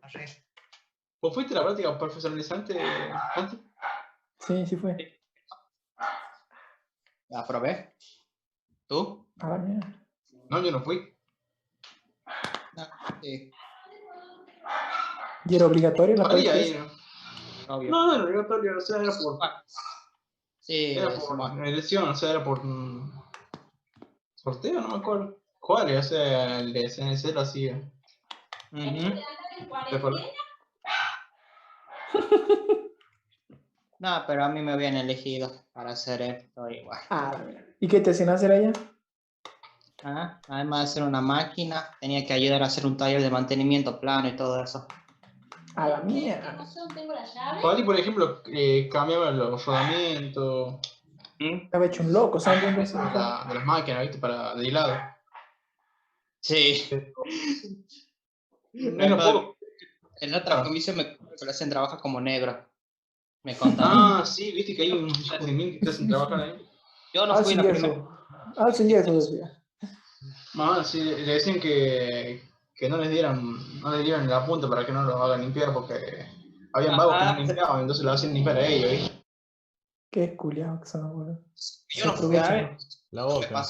¿Vos fuiste a la práctica profesionalizante antes? Sí fue. ¿La probé? ¿Tú? A la mierda. No, yo no fui. No, sí. ¿Y era obligatorio la práctica? Obvio. No, era obligatorio, o sea, era por... Sí, era por elección, o sea, era por sorteo, no me acuerdo. ¿Cuál? O sea, el de CNC lo hacía. No, pero a mí me habían elegido para hacer esto igual. ¿Y qué te hacían hacer allá? Además de hacer una máquina, tenía que ayudar a hacer un taller de mantenimiento plano y todo eso. A la mierda. ¿Tengo la llave? Pali, por ejemplo, cambiaba los rodamientos. Estaba hecho un loco, ¿sabes? De las máquinas, ¿viste? De hilado. Sí. En otra comisión me lo hacen trabajar como negro. Me contaron. Sí, viste que hay un judimín que te hacen trabajar ahí. Yo no fui en la primera. Sin yeso, decía. Sí, le decían que no les dieran la punta para que no los hagan limpiar porque habían vagos que no limpiaban, entonces lo hacían limpiar a ellos, ¿viste? Qué culiado que son, boludo. Yo no fui a ver. La boca.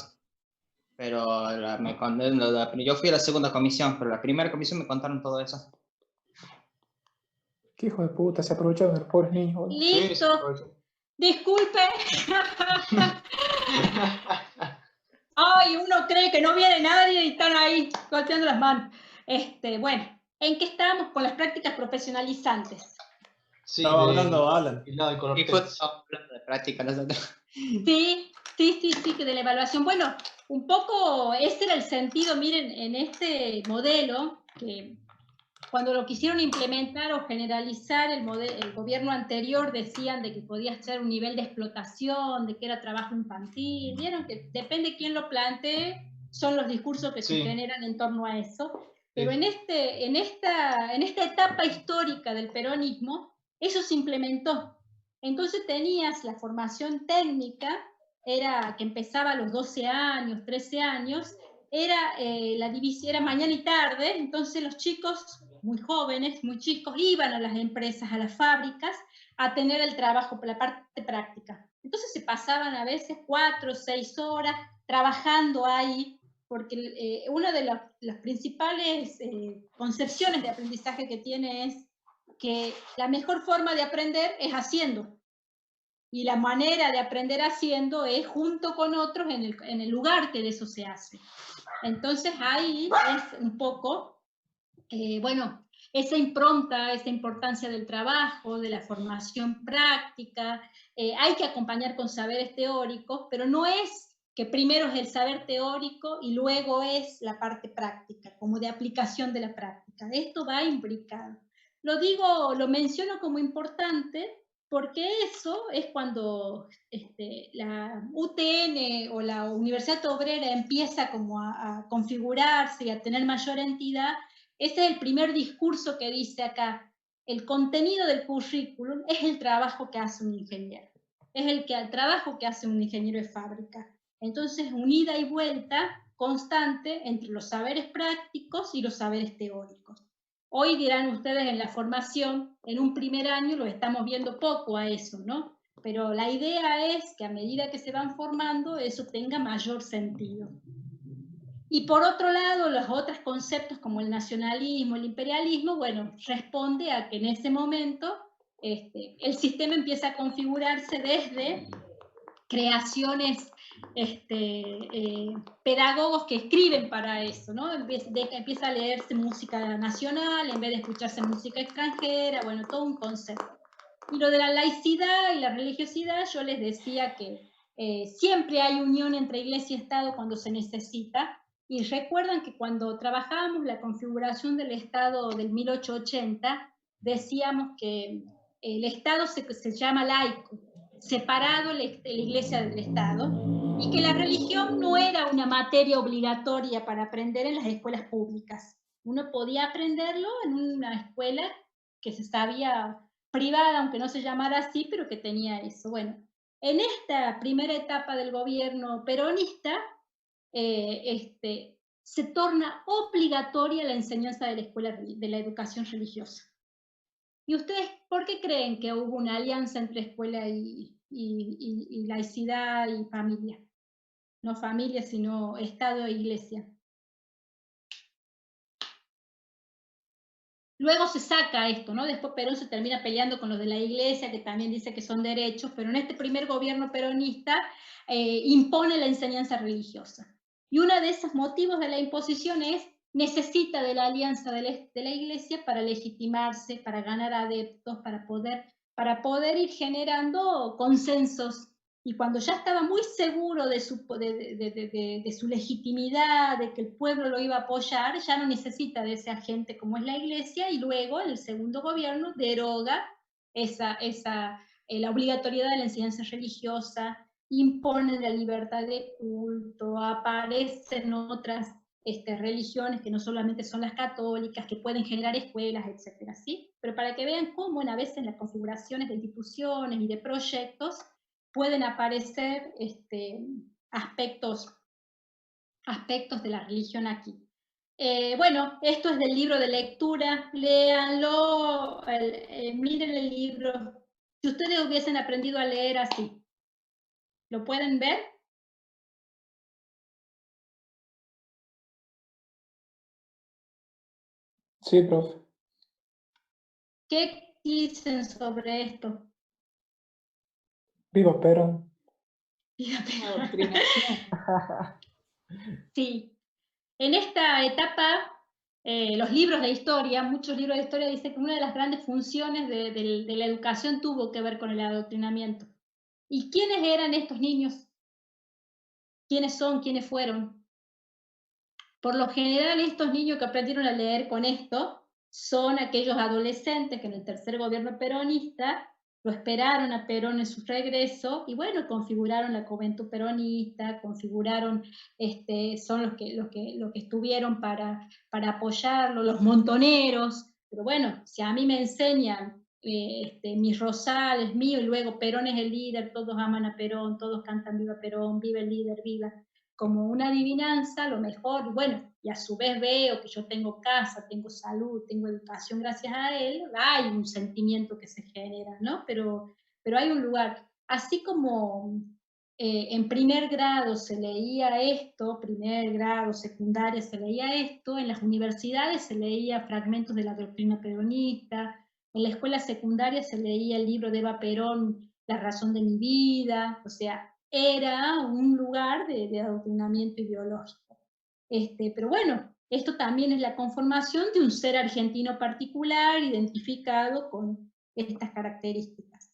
Pero yo fui a la segunda comisión, pero la primera comisión me contaron todo eso. Qué hijo de puta, se aprovecharon de los pobres niños, boludo. Listo. Sí, disculpe. Ay, uno cree que no viene nadie y están ahí golpeando las manos. Bueno, ¿en qué estábamos con las prácticas profesionalizantes? Sí, estaba hablando Alan. Y fue hablando de prácticas nosotros. Sí, que de la evaluación. Bueno, un poco ese era el sentido, miren, en este modelo, que cuando lo quisieron implementar o generalizar, el gobierno anterior decían de que podía ser un nivel de explotación, de que era trabajo infantil. Vieron que depende quién lo plantee, son los discursos que se generan en torno a eso. Pero en esta etapa histórica del peronismo, eso se implementó. Entonces tenías la formación técnica, era que empezaba a los 12 años, 13 años, era la división, era mañana y tarde, entonces los chicos muy jóvenes, muy chicos, iban a las empresas, a las fábricas, a tener el trabajo, la parte práctica. Entonces se pasaban a veces 4 o 6 horas trabajando ahí, porque una de las principales concepciones de aprendizaje que tiene es que la mejor forma de aprender es haciendo. Y la manera de aprender haciendo es junto con otros en el lugar que de eso se hace. Entonces ahí es un poco, bueno, esa impronta, esa importancia del trabajo, de la formación práctica, hay que acompañar con saberes teóricos, pero no es que primero es el saber teórico y luego es la parte práctica, como de aplicación de la práctica. Esto va implicado. Lo menciono como importante porque eso es cuando la UTN o la Universidad Obrera empieza como a configurarse y a tener mayor entidad. Ese es el primer discurso que dice acá, el contenido del currículum es el trabajo que hace un ingeniero, es el trabajo que hace un ingeniero de fábrica. Entonces, una ida y vuelta constante entre los saberes prácticos y los saberes teóricos. Hoy dirán ustedes en la formación, en un primer año lo estamos viendo poco a eso, ¿no? Pero la idea es que a medida que se van formando, eso tenga mayor sentido. Y por otro lado, los otros conceptos como el nacionalismo, el imperialismo, bueno, responde a que en ese momento el sistema empieza a configurarse desde creaciones, pedagogos que escriben para eso, ¿no? Empieza a leerse música nacional en vez de escucharse música extranjera, bueno, todo un concepto. Y lo de la laicidad y la religiosidad, yo les decía que siempre hay unión entre iglesia y Estado cuando se necesita, y recuerdan que cuando trabajábamos la configuración del Estado del 1880, decíamos que el Estado se llama laico, separado la iglesia del Estado, y que la religión no era una materia obligatoria para aprender en las escuelas públicas. Uno podía aprenderlo en una escuela que se sabía privada, aunque no se llamara así, pero que tenía eso. Bueno, en esta primera etapa del gobierno peronista, se torna obligatoria la enseñanza de la escuela, de la educación religiosa. ¿Y ustedes por qué creen que hubo una alianza entre escuela y laicidad y familia? No familia, sino Estado e iglesia. Luego se saca esto, ¿no? Después Perón se termina peleando con los de la iglesia, que también dice que son derechos, pero en este primer gobierno peronista impone la enseñanza religiosa. Y uno de esos motivos de la imposición es necesita de la alianza de la iglesia para legitimarse, para ganar adeptos, para poder ir generando consensos. Y cuando ya estaba muy seguro de su legitimidad, de que el pueblo lo iba a apoyar, ya no necesita de ese agente como es la iglesia, y luego el segundo gobierno deroga la obligatoriedad de la enseñanza religiosa, impone la libertad de culto, aparecen otras religiones que no solamente son las católicas, que pueden generar escuelas, etcétera, ¿sí? Pero para que vean cómo a veces en las configuraciones de instituciones y de proyectos pueden aparecer aspectos de la religión aquí. Bueno, esto es del libro de lectura, léanlo, miren el libro. Si ustedes hubiesen aprendido a leer así, ¿lo pueden ver? Sí, profe. ¿Qué dicen sobre esto? Viva Perón. Viva Perón. Sí. En esta etapa, los libros de historia, muchos libros de historia dicen que una de las grandes funciones de la educación tuvo que ver con el adoctrinamiento. ¿Y quiénes eran estos niños? ¿Quiénes son? ¿Quiénes fueron? Por lo general, estos niños que aprendieron a leer con esto son aquellos adolescentes que en el tercer gobierno peronista lo esperaron a Perón en su regreso y bueno, configuraron la juventud peronista, configuraron, son los que estuvieron para apoyarlo, los montoneros, pero bueno, si a mí me enseñan mis Rosales, mío, y luego Perón es el líder, todos aman a Perón, todos cantan viva Perón, viva el líder, viva, como una adivinanza, a lo mejor, bueno, y a su vez veo que yo tengo casa, tengo salud, tengo educación gracias a él, hay un sentimiento que se genera, ¿no? Pero hay un lugar, así como en primer grado se leía esto, primer grado, secundaria se leía esto, en las universidades se leía fragmentos de la doctrina peronista, en la escuela secundaria se leía el libro de Eva Perón, La razón de mi vida, o sea, era un lugar de adoctrinamiento ideológico. Pero bueno, esto también es la conformación de un ser argentino particular, identificado con estas características.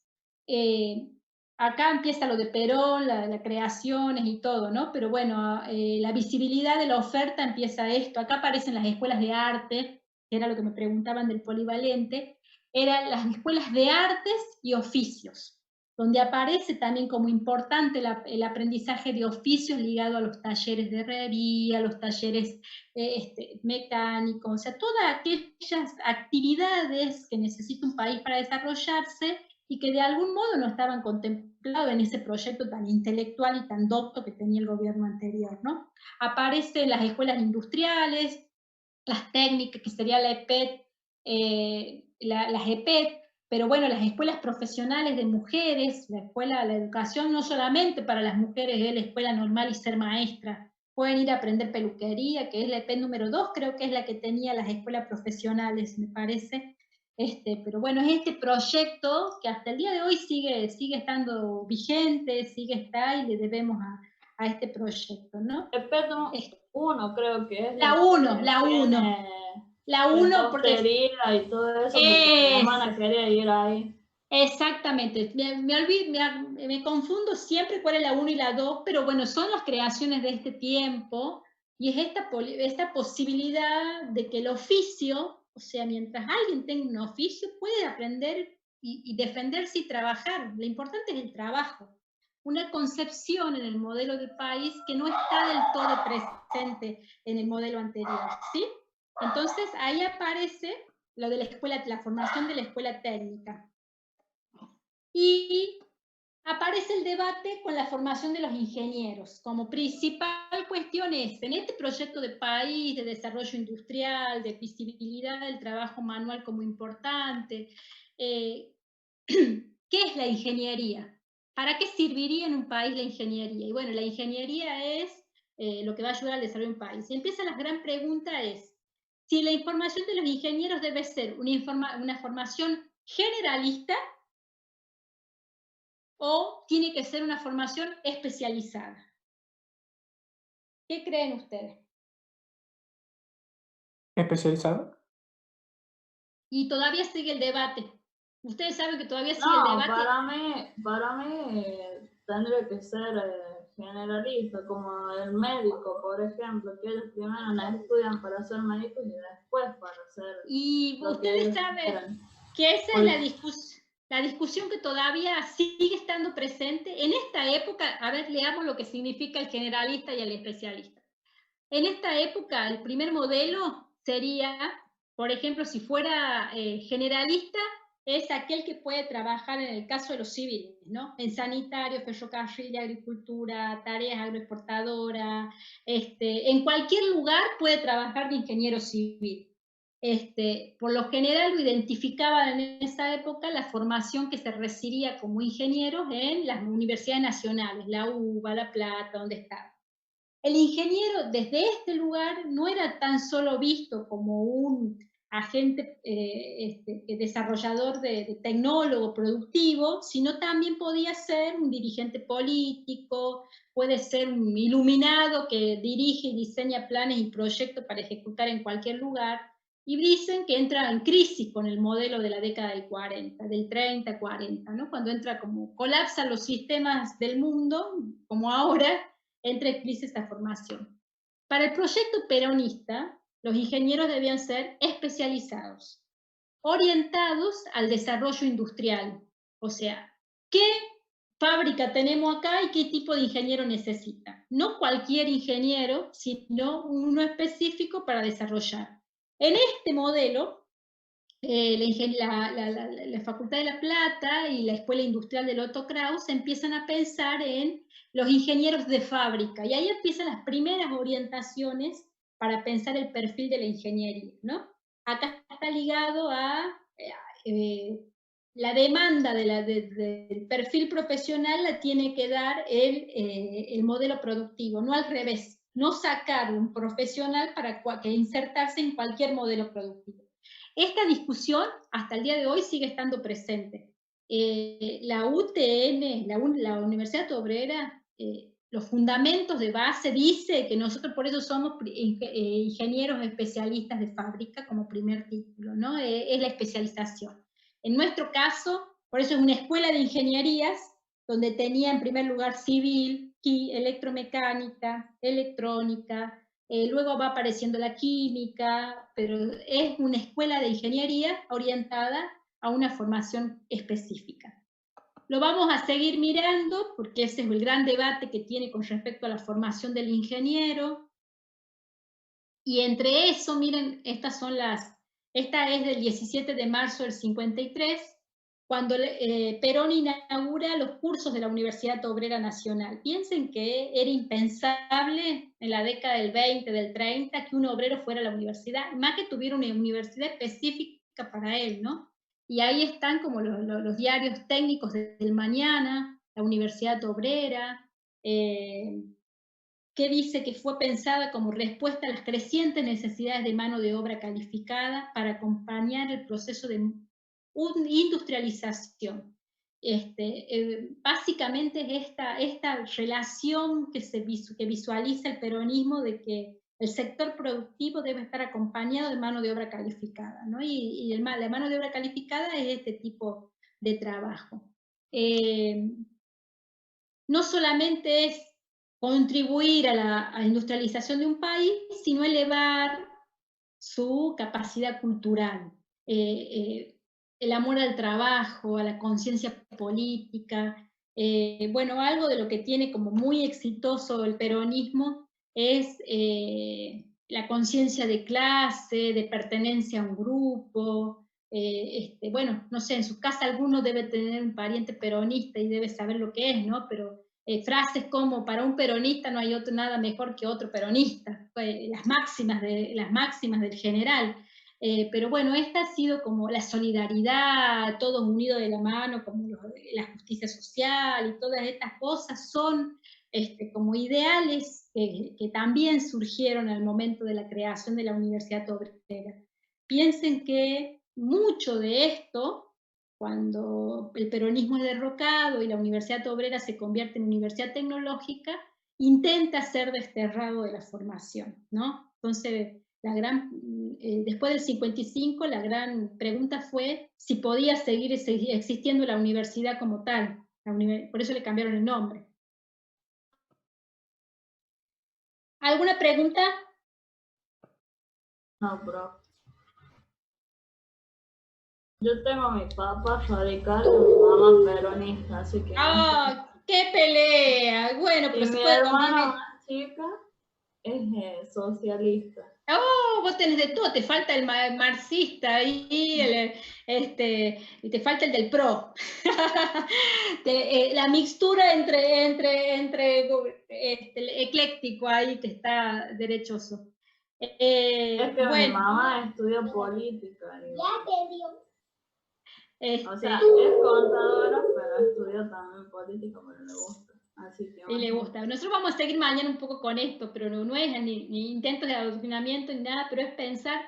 Acá empieza lo de Perón, las creaciones y todo, ¿no? Pero bueno, la visibilidad de la oferta empieza esto. Acá aparecen las escuelas de arte, que era lo que me preguntaban del polivalente, eran las escuelas de artes y oficios, donde aparece también como importante el aprendizaje de oficios ligado a los talleres de herrería, a los talleres mecánicos, o sea, todas aquellas actividades que necesita un país para desarrollarse y que de algún modo no estaban contemplados en ese proyecto tan intelectual y tan docto que tenía el gobierno anterior, ¿no? Aparecen las escuelas industriales, las técnicas, que sería la EPET, las EPET, pero bueno, las escuelas profesionales de mujeres, la educación no solamente para las mujeres es la escuela normal y ser maestra, pueden ir a aprender peluquería, que es la EPET número 2, creo que es la que tenía las escuelas profesionales, me parece. Pero bueno, es este proyecto que hasta el día de hoy sigue estando vigente, y le debemos a este proyecto, ¿no? EPET 1 creo que es. La 1. La 1 porque... y todo eso, porque mi hermana quería ir ahí. Exactamente, me confundo siempre cuál es la 1 y la 2, pero bueno, son las creaciones de este tiempo, y es esta posibilidad de que el oficio, o sea, mientras alguien tenga un oficio, puede aprender y defenderse y trabajar. Lo importante es el trabajo. Una concepción en el modelo del país que no está del todo presente en el modelo anterior, ¿sí? Entonces, ahí aparece lo de la formación de la escuela técnica. Y aparece el debate con la formación de los ingenieros. Como principal cuestión es, en este proyecto de país, de desarrollo industrial, de visibilidad del trabajo manual como importante, ¿qué es la ingeniería? ¿Para qué serviría en un país la ingeniería? Y bueno, la ingeniería es lo que va a ayudar al desarrollo de un país. Y empieza la gran pregunta es, si la información de los ingenieros debe ser una formación generalista o tiene que ser una formación especializada. ¿Qué creen ustedes? ¿Especializada? Y todavía sigue el debate. Ustedes saben que todavía sigue el debate. Para mí tendría que ser generalista, como el médico, por ejemplo, que ellos primero estudian para ser médicos y después para ser... Y ustedes saben que esa es la discusión que todavía sigue estando presente. En esta época, a ver, leamos lo que significa el generalista y el especialista. En esta época, el primer modelo sería, por ejemplo, si fuera generalista, es aquel que puede trabajar en el caso de los civiles, ¿no? En sanitario, ferrocarril, agricultura, tareas agroexportadoras, en cualquier lugar puede trabajar de ingeniero civil. Por lo general lo identificaban en esa época la formación que se recibía como ingenieros en las universidades nacionales, la UBA, La Plata, donde estaba. El ingeniero desde este lugar no era tan solo visto como un agente desarrollador de tecnólogo productivo, sino también podía ser un dirigente político, puede ser un iluminado que dirige y diseña planes y proyectos para ejecutar en cualquier lugar. Y dicen que entra en crisis con el modelo de la década del 40, del 30, 40, ¿no? Cuando entra como colapsan los sistemas del mundo, como ahora, entra en crisis esta formación. Para el proyecto peronista, los ingenieros debían ser especializados, orientados al desarrollo industrial. O sea, ¿qué fábrica tenemos acá y qué tipo de ingeniero necesita? No cualquier ingeniero, sino uno específico para desarrollar. En este modelo, la Facultad de La Plata y la Escuela Industrial del Otto Kraus empiezan a pensar en los ingenieros de fábrica, y ahí empiezan las primeras orientaciones para pensar el perfil de la ingeniería, ¿no? Acá está ligado a la demanda del perfil profesional la tiene que dar el modelo productivo, no al revés, no sacar un profesional para insertarse en cualquier modelo productivo. Esta discusión hasta el día de hoy sigue estando presente. La UTN, la Universidad Obrera, los fundamentos de base dice que nosotros por eso somos ingenieros especialistas de fábrica como primer título, ¿no? Es la especialización. En nuestro caso, por eso es una escuela de ingenierías donde tenía en primer lugar civil, electromecánica, electrónica, luego va apareciendo la química, pero es una escuela de ingeniería orientada a una formación específica. Lo vamos a seguir mirando porque ese es el gran debate que tiene con respecto a la formación del ingeniero. Y entre eso, miren, esta es del 17 de marzo del 53, cuando Perón inaugura los cursos de la Universidad Obrera Nacional. Piensen que era impensable en la década del 20, del 30, que un obrero fuera a la universidad, más que tuviera una universidad específica para él, ¿no? Y ahí están como los diarios técnicos del mañana, la Universidad Obrera, que dice que fue pensada como respuesta a las crecientes necesidades de mano de obra calificada para acompañar el proceso de industrialización. Básicamente es esta relación que visualiza el peronismo de que el sector productivo debe estar acompañado de mano de obra calificada, ¿no? Y la mano de obra calificada es este tipo de trabajo. No solamente es contribuir a la industrialización de un país, sino elevar su capacidad cultural, el amor al trabajo, a la conciencia política. Bueno, algo de lo que tiene como muy exitoso el peronismo es la conciencia de clase, de pertenencia a un grupo. Bueno, no sé, en su casa alguno debe tener un pariente peronista y debe saber lo que es, ¿no? Pero frases como para un peronista no hay nada mejor que otro peronista, las máximas del general. Pero bueno, esta ha sido como la solidaridad, todos unidos de la mano, como la justicia social y todas estas cosas son como ideales que también surgieron al momento de la creación de la Universidad Obrera. Piensen que mucho de esto, cuando el peronismo es derrocado y la Universidad Obrera se convierte en universidad tecnológica, intenta ser desterrado de la formación, ¿no? Entonces, después del 55, la gran pregunta fue si podía seguir existiendo la universidad como tal. Por eso le cambiaron el nombre. ¿Alguna pregunta? No, bro. Yo tengo a mi papá radical y a mi mamá peronista, así que... ¡Ah! ¡Qué pelea! Bueno, pero mi hermana más chica es socialista. Oh, vos tenés de todo, te falta el marxista ahí, y te falta el del PRO. La mixtura entre ecléctico ahí que está derechoso. Es que mi mamá estudia política. O sea, es contadora, pero estudia también política, pero le gusta. Así que y le gusta. Nosotros vamos a seguir mañana un poco con esto, pero no es ni intentos de adoctrinamiento ni nada, pero es pensar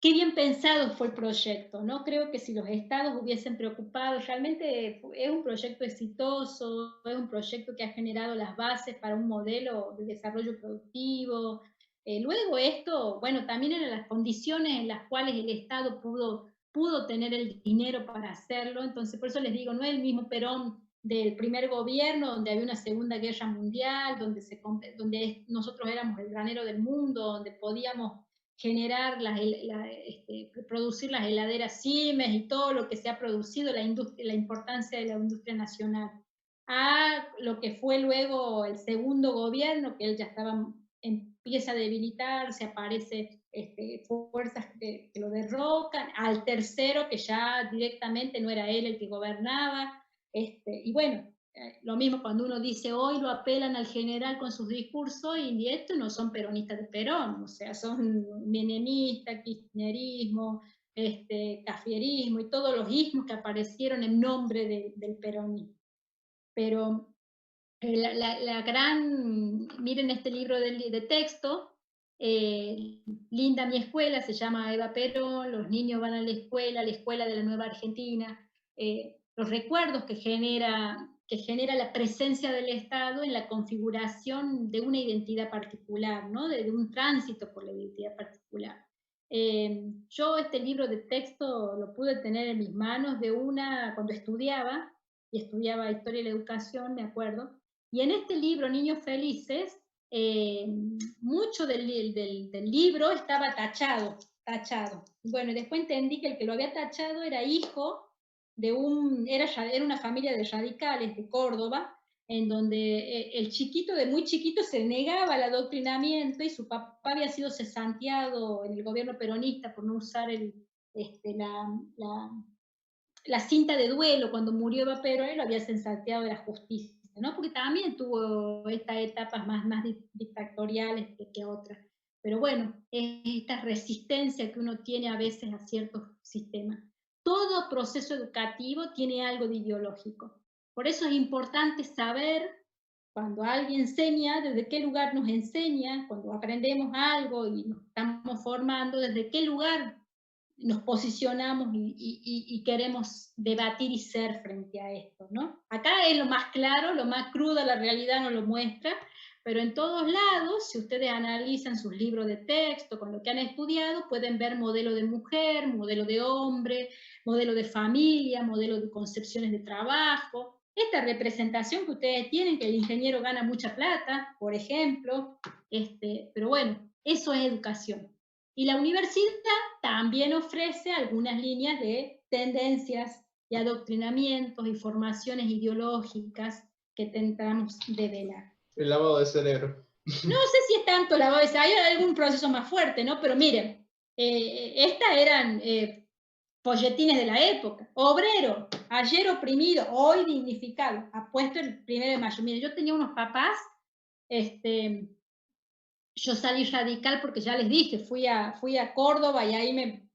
qué bien pensado fue el proyecto, ¿no? Creo que si los estados hubiesen preocupado, realmente es un proyecto exitoso, es un proyecto que ha generado las bases para un modelo de desarrollo productivo. Luego esto, bueno, también eran las condiciones en las cuales el Estado pudo tener el dinero para hacerlo, entonces por eso les digo, no es el mismo Perón del primer gobierno, donde había una segunda guerra mundial, donde nosotros éramos el granero del mundo, donde podíamos generar, producir las heladeras Siemens y todo lo que se ha producido, la importancia de la industria nacional, a lo que fue luego el segundo gobierno, que él ya empieza a debilitarse, aparece fuerzas que lo derrocan, al tercero que ya directamente no era él el que gobernaba, y bueno, lo mismo cuando uno dice hoy lo apelan al general con sus discursos y estos no son peronistas de Perón, o sea, son menemistas, kirchnerismo, cafierismo y todos los ismos que aparecieron en nombre del peronismo. Pero miren este libro de texto, Linda mi escuela, se llama Eva Perón, los niños van a la escuela de la Nueva Argentina, los recuerdos que genera la presencia del Estado en la configuración de una identidad particular, ¿no? de un tránsito por la identidad particular. Yo este libro de texto lo pude tener en mis manos cuando estudiaba Historia de la Educación, me acuerdo, y en este libro, Niños Felices, mucho del libro estaba tachado. Bueno, después entendí que el que lo había tachado era hijo era una familia de radicales de Córdoba, en donde el chiquito, de muy chiquito, se negaba al adoctrinamiento y su papá había sido cesanteado en el gobierno peronista por no usar la cinta de duelo cuando murió Eva Perón, él lo había cesanteado de la justicia, ¿no? Porque también tuvo estas etapas más dictatoriales que otras. Pero bueno, es esta resistencia que uno tiene a veces a ciertos sistemas. Todo proceso educativo tiene algo de ideológico. Por eso es importante saber, cuando alguien enseña, desde qué lugar nos enseña, cuando aprendemos algo y nos estamos formando, desde qué lugar nos posicionamos y queremos debatir y ser frente a esto, ¿no? Acá es lo más claro, lo más crudo, la realidad nos lo muestra, pero en todos lados, si ustedes analizan sus libros de texto, con lo que han estudiado, pueden ver modelo de mujer, modelo de hombre, modelo de familia, modelo de concepciones de trabajo, esta representación que ustedes tienen, que el ingeniero gana mucha plata, por ejemplo, pero bueno, eso es educación. Y la universidad también ofrece algunas líneas de tendencias y adoctrinamientos y formaciones ideológicas que tentamos develar. El lavado de cerebro. No sé si es tanto lavado de cerebro, hay algún proceso más fuerte, ¿no? Pero miren, estas eran folletines de la época. Obrero, ayer oprimido, hoy dignificado, apuesto el 1 de mayo. Miren, yo tenía unos papás, yo salí radical porque ya les dije, fui a Córdoba y ahí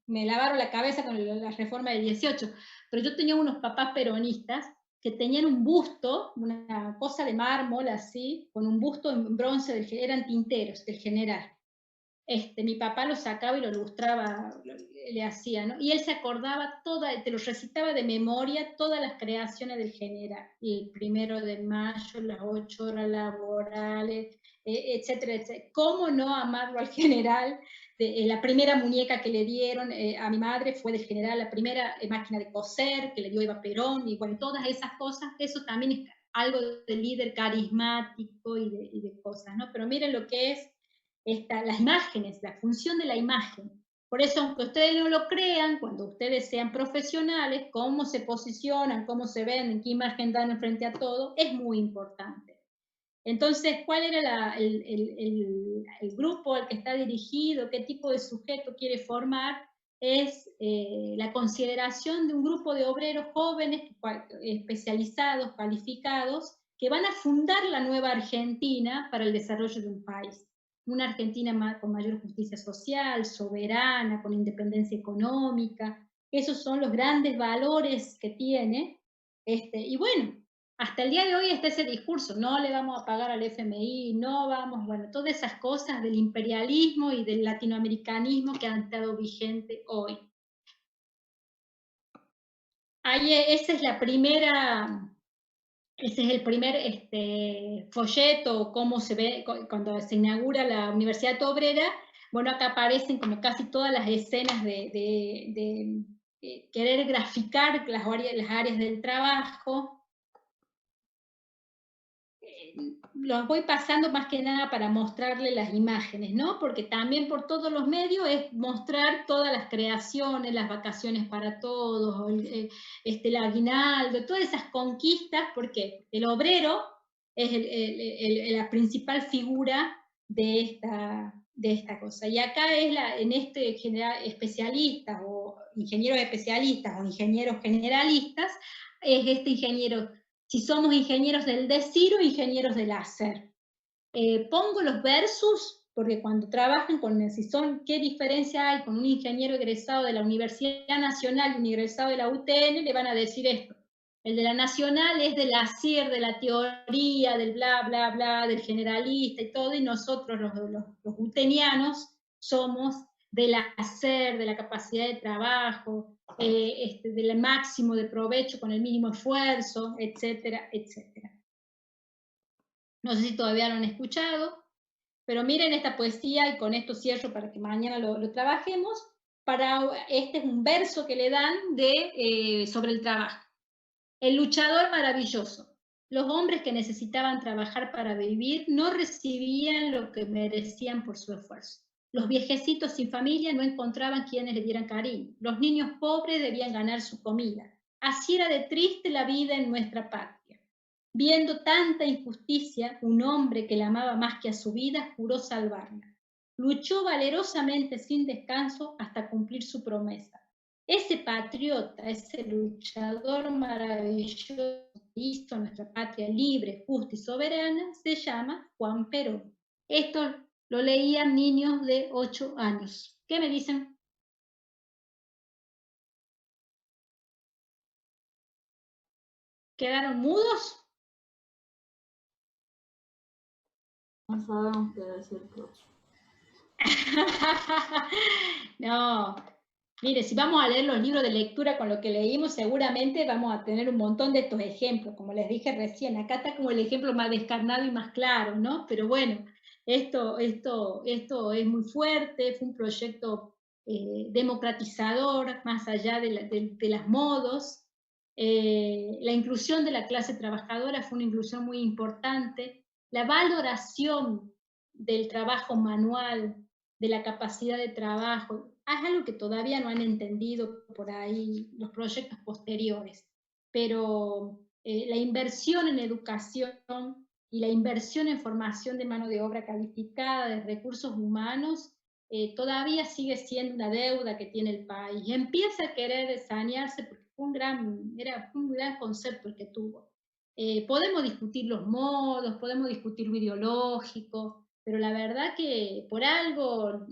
me lavaron la cabeza con la reforma del 18, pero yo tenía unos papás peronistas que tenían un busto, una cosa de mármol así, con un busto en bronce, eran tinteros del general. Mi papá lo sacaba y lo ilustraba, le hacía, ¿no? Y él se acordaba te lo recitaba de memoria todas las creaciones del general, el 1 de mayo, las 8 horas laborales, etcétera, etcétera. ¿Cómo no amarlo al general? La primera muñeca que le dieron a mi madre fue del general, la primera máquina de coser que le dio Eva Perón, y bueno, todas esas cosas, eso también es algo de líder carismático y de cosas, ¿no? Pero miren lo que es las imágenes, la función de la imagen. Por eso, aunque ustedes no lo crean, cuando ustedes sean profesionales, cómo se posicionan, cómo se ven, qué imagen dan frente a todo, es muy importante. Entonces, ¿cuál era el grupo al que está dirigido? ¿Qué tipo de sujeto quiere formar? Es la consideración de un grupo de obreros jóvenes, especializados, calificados, que van a fundar la nueva Argentina para el desarrollo de un país. Una Argentina con mayor justicia social, soberana, con independencia económica. Esos son los grandes valores que tiene. Y bueno, hasta el día de hoy está ese discurso, no le vamos a pagar al FMI, no vamos, bueno, todas esas cosas del imperialismo y del latinoamericanismo que han estado vigentes hoy. Ahí, esa es la primera... Ese es el primer folleto, cómo se ve cuando se inaugura la Universidad Obrera. Bueno, acá aparecen como casi todas las escenas de querer graficar las áreas del trabajo. los voy pasando más que nada para mostrarles las imágenes, ¿no? Porque también por todos los medios es mostrar todas las creaciones, las vacaciones para todos, el aguinaldo, todas esas conquistas, porque el obrero es la principal figura de esta cosa. Y acá es en este especialistas o ingenieros especialistas o ingenieros generalistas, es este ingeniero. Si somos ingenieros del decir o ingenieros del hacer. Pongo los versus, porque cuando trabajan ¿qué diferencia hay con un ingeniero egresado de la Universidad Nacional y un egresado de la UTN? Le van a decir esto. El de la Nacional es del hacer, de la teoría, del bla, bla, bla, del generalista y todo, y nosotros los utenianos somos del hacer, de la capacidad de trabajo, del máximo de provecho con el mínimo esfuerzo, etcétera, etcétera. No sé si todavía lo han escuchado, pero miren esta poesía, y con esto cierro para que mañana lo trabajemos. Este es un verso que le dan sobre el trabajo. El luchador maravilloso. Los hombres que necesitaban trabajar para vivir no recibían lo que merecían por su esfuerzo. Los viejecitos sin familia no encontraban quienes le dieran cariño. Los niños pobres debían ganar su comida. Así era de triste la vida en nuestra patria. Viendo tanta injusticia, un hombre que la amaba más que a su vida juró salvarla. Luchó valerosamente sin descanso hasta cumplir su promesa. Ese patriota, ese luchador maravilloso que hizo nuestra patria libre, justa y soberana, se llama Juan Perón. Esto lo leían niños de 8 años. ¿Qué me dicen? ¿Quedaron mudos? No sabemos qué decir. No, mire, si vamos a leer los libros de lectura con lo que leímos, seguramente vamos a tener un montón de estos ejemplos, como les dije recién. Acá está como el ejemplo más descarnado y más claro, ¿no? Pero bueno, esto es muy fuerte, fue un proyecto democratizador, más allá de los modos. La inclusión de la clase trabajadora fue una inclusión muy importante. La valoración del trabajo manual, de la capacidad de trabajo, es algo que todavía no han entendido por ahí los proyectos posteriores, pero la inversión en educación y la inversión en formación de mano de obra calificada, de recursos humanos, todavía sigue siendo una deuda que tiene el país. Empieza a querer sanearse porque fue un gran concepto el que tuvo. Podemos discutir los modos, podemos discutir lo ideológico, pero la verdad que por algo,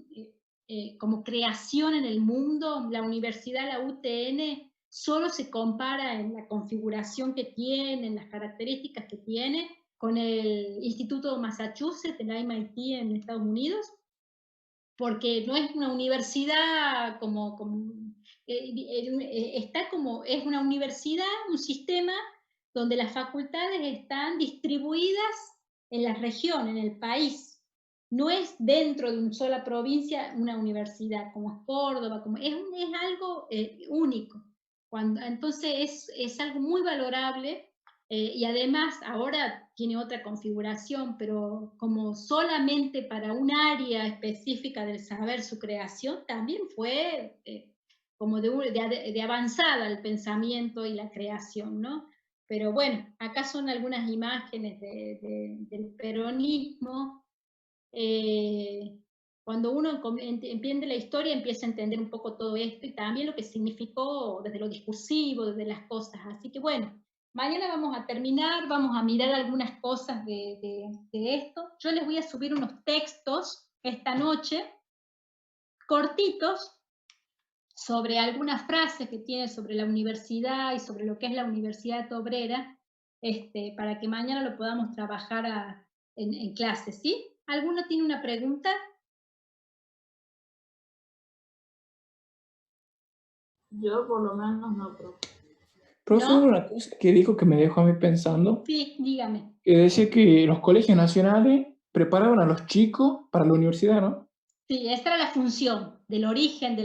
como creación en el mundo, la universidad, la UTN, solo se compara en la configuración que tiene, en las características que tiene, con el Instituto de Massachusetts, el MIT en Estados Unidos, porque no es una universidad es una universidad, un sistema donde las facultades están distribuidas en la región, en el país. No es dentro de una sola provincia una universidad, como es Córdoba, es algo único. Entonces es algo muy valorable, y además ahora tiene otra configuración, pero como solamente para un área específica del saber su creación, también fue como de avanzada el pensamiento y la creación, ¿no? Pero bueno, acá son algunas imágenes del peronismo. Cuando uno entiende la historia, empieza a entender un poco todo esto y también lo que significó desde lo discursivo, desde las cosas. Así que bueno, mañana vamos a terminar, vamos a mirar algunas cosas de esto. Yo les voy a subir unos textos esta noche, cortitos, sobre algunas frases que tiene sobre la universidad y sobre lo que es la Universidad Obrera, para que mañana lo podamos trabajar en clase, ¿sí? ¿Alguno tiene una pregunta? Yo por lo menos no, profe. Profe, ¿No? una cosa que dijo que me dejó a mí pensando. Sí, dígame. Que decía que los colegios nacionales preparaban a los chicos para la universidad, ¿no? Sí, esta era la función del origen,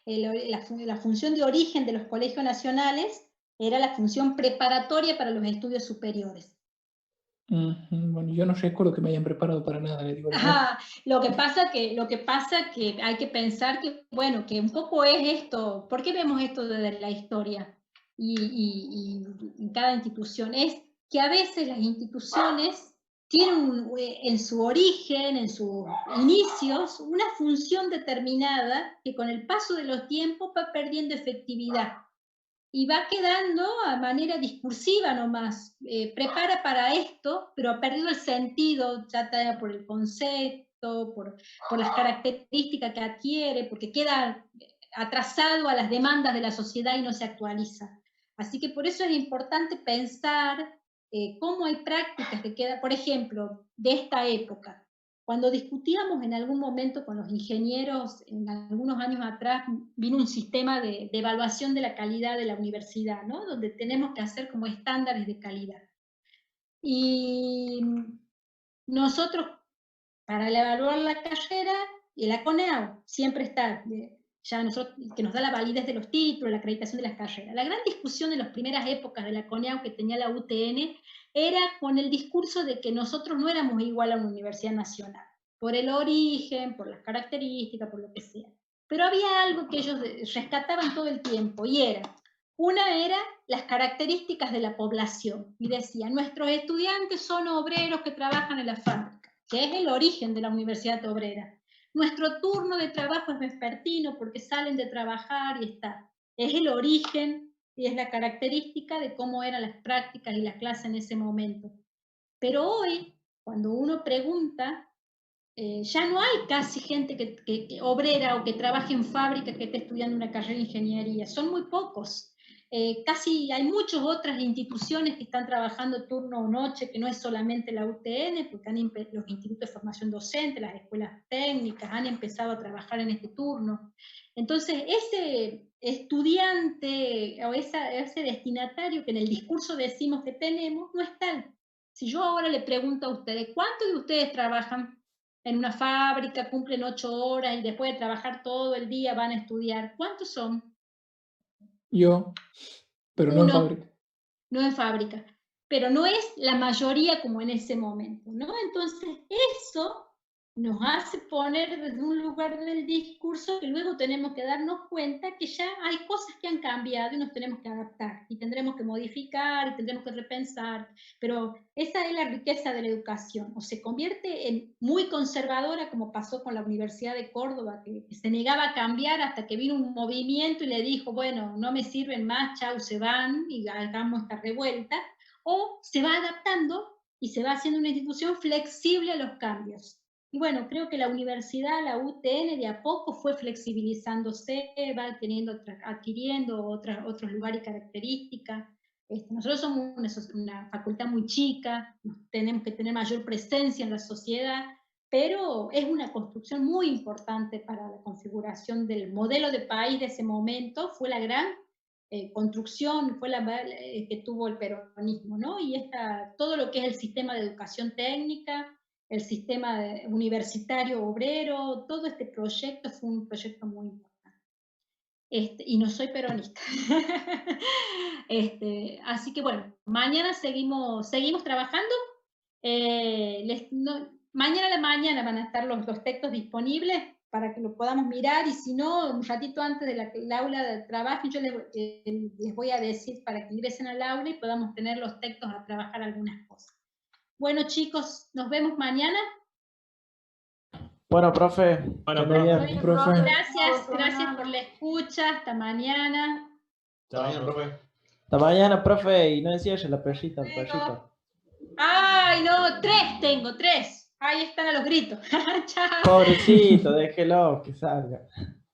la función de origen de los colegios nacionales era la función preparatoria para los estudios superiores. Bueno, yo no recuerdo que me hayan preparado para nada, le digo. Lo que pasa que hay que pensar que, bueno, que un poco es esto, ¿por qué vemos esto de la historia y en cada institución? Es que a veces las instituciones tienen en su origen, en sus inicios, una función determinada que con el paso de los tiempos va perdiendo efectividad. Y va quedando a manera discursiva nomás, prepara para esto, pero ha perdido el sentido, ya sea por el concepto, por las características que adquiere, porque queda atrasado a las demandas de la sociedad y no se actualiza. Así que por eso es importante pensar cómo hay prácticas que quedan, por ejemplo, de esta época. Cuando discutíamos en algún momento con los ingenieros, en algunos años atrás, vino un sistema de evaluación de la calidad de la universidad, ¿no? Donde tenemos que hacer como estándares de calidad. Y nosotros, para evaluar la carrera, y la CONEAU siempre está, ya nosotros, que nos da la validez de los títulos, la acreditación de las carreras. La gran discusión de las primeras épocas de la CONEAU que tenía la UTN era con el discurso de que nosotros no éramos igual a una universidad nacional, por el origen, por las características, por lo que sea. Pero había algo que ellos rescataban todo el tiempo, y una era las características de la población, y decían, nuestros estudiantes son obreros que trabajan en la fábrica, que es el origen de la Universidad Obrera. Nuestro turno de trabajo es vespertino porque salen de trabajar y está. Es el origen y es la característica de cómo eran las prácticas y la clase en ese momento. Pero hoy, cuando uno pregunta, ya no hay casi gente que obrera o que trabaje en fábrica que esté estudiando una carrera de ingeniería. Son muy pocos. Casi hay muchas otras instituciones que están trabajando turno o noche, que no es solamente la UTN, porque los institutos de formación docente, las escuelas técnicas han empezado a trabajar en este turno. Entonces, ese estudiante o ese destinatario que en el discurso decimos que tenemos, no es tal. Si yo ahora le pregunto a ustedes, ¿cuántos de ustedes trabajan en una fábrica, cumplen 8 horas y después de trabajar todo el día van a estudiar? ¿Cuántos son? Yo, pero no en fábrica. No en fábrica, pero no es la mayoría como en ese momento, ¿no? Entonces eso nos hace poner desde un lugar del discurso que luego tenemos que darnos cuenta que ya hay cosas que han cambiado y nos tenemos que adaptar y tendremos que modificar y tendremos que repensar, pero esa es la riqueza de la educación, o se convierte en muy conservadora como pasó con la Universidad de Córdoba, que se negaba a cambiar hasta que vino un movimiento y le dijo, bueno, no me sirven más, chau, se van y hagamos esta revuelta, o se va adaptando y se va haciendo una institución flexible a los cambios. Y bueno, creo que la universidad, la UTN, de a poco fue flexibilizándose, va adquiriendo otros lugares y características. Nosotros somos una facultad muy chica, tenemos que tener mayor presencia en la sociedad, pero es una construcción muy importante para la configuración del modelo de país de ese momento, fue la gran construcción, fue la que tuvo el peronismo, ¿no? Y todo lo que es el sistema de educación técnica, el sistema universitario obrero, todo este proyecto fue un proyecto muy importante. Y no soy peronista. Así que bueno, mañana seguimos trabajando. Mañana a la mañana van a estar los textos disponibles para que lo podamos mirar, y si no, un ratito antes del aula de trabajo, yo les voy a decir para que ingresen al aula y podamos tener los textos a trabajar algunas cosas. Bueno, chicos, nos vemos mañana. Bueno, profe. Bueno, profe. Gracias por la escucha. Hasta mañana. Hasta mañana, profe. Hasta mañana, profe. Y no encierre la perrita, el perrito. Ay, no, 3 tengo, 3. Ahí están a los gritos. Chao. Pobrecito, déjelo que salga.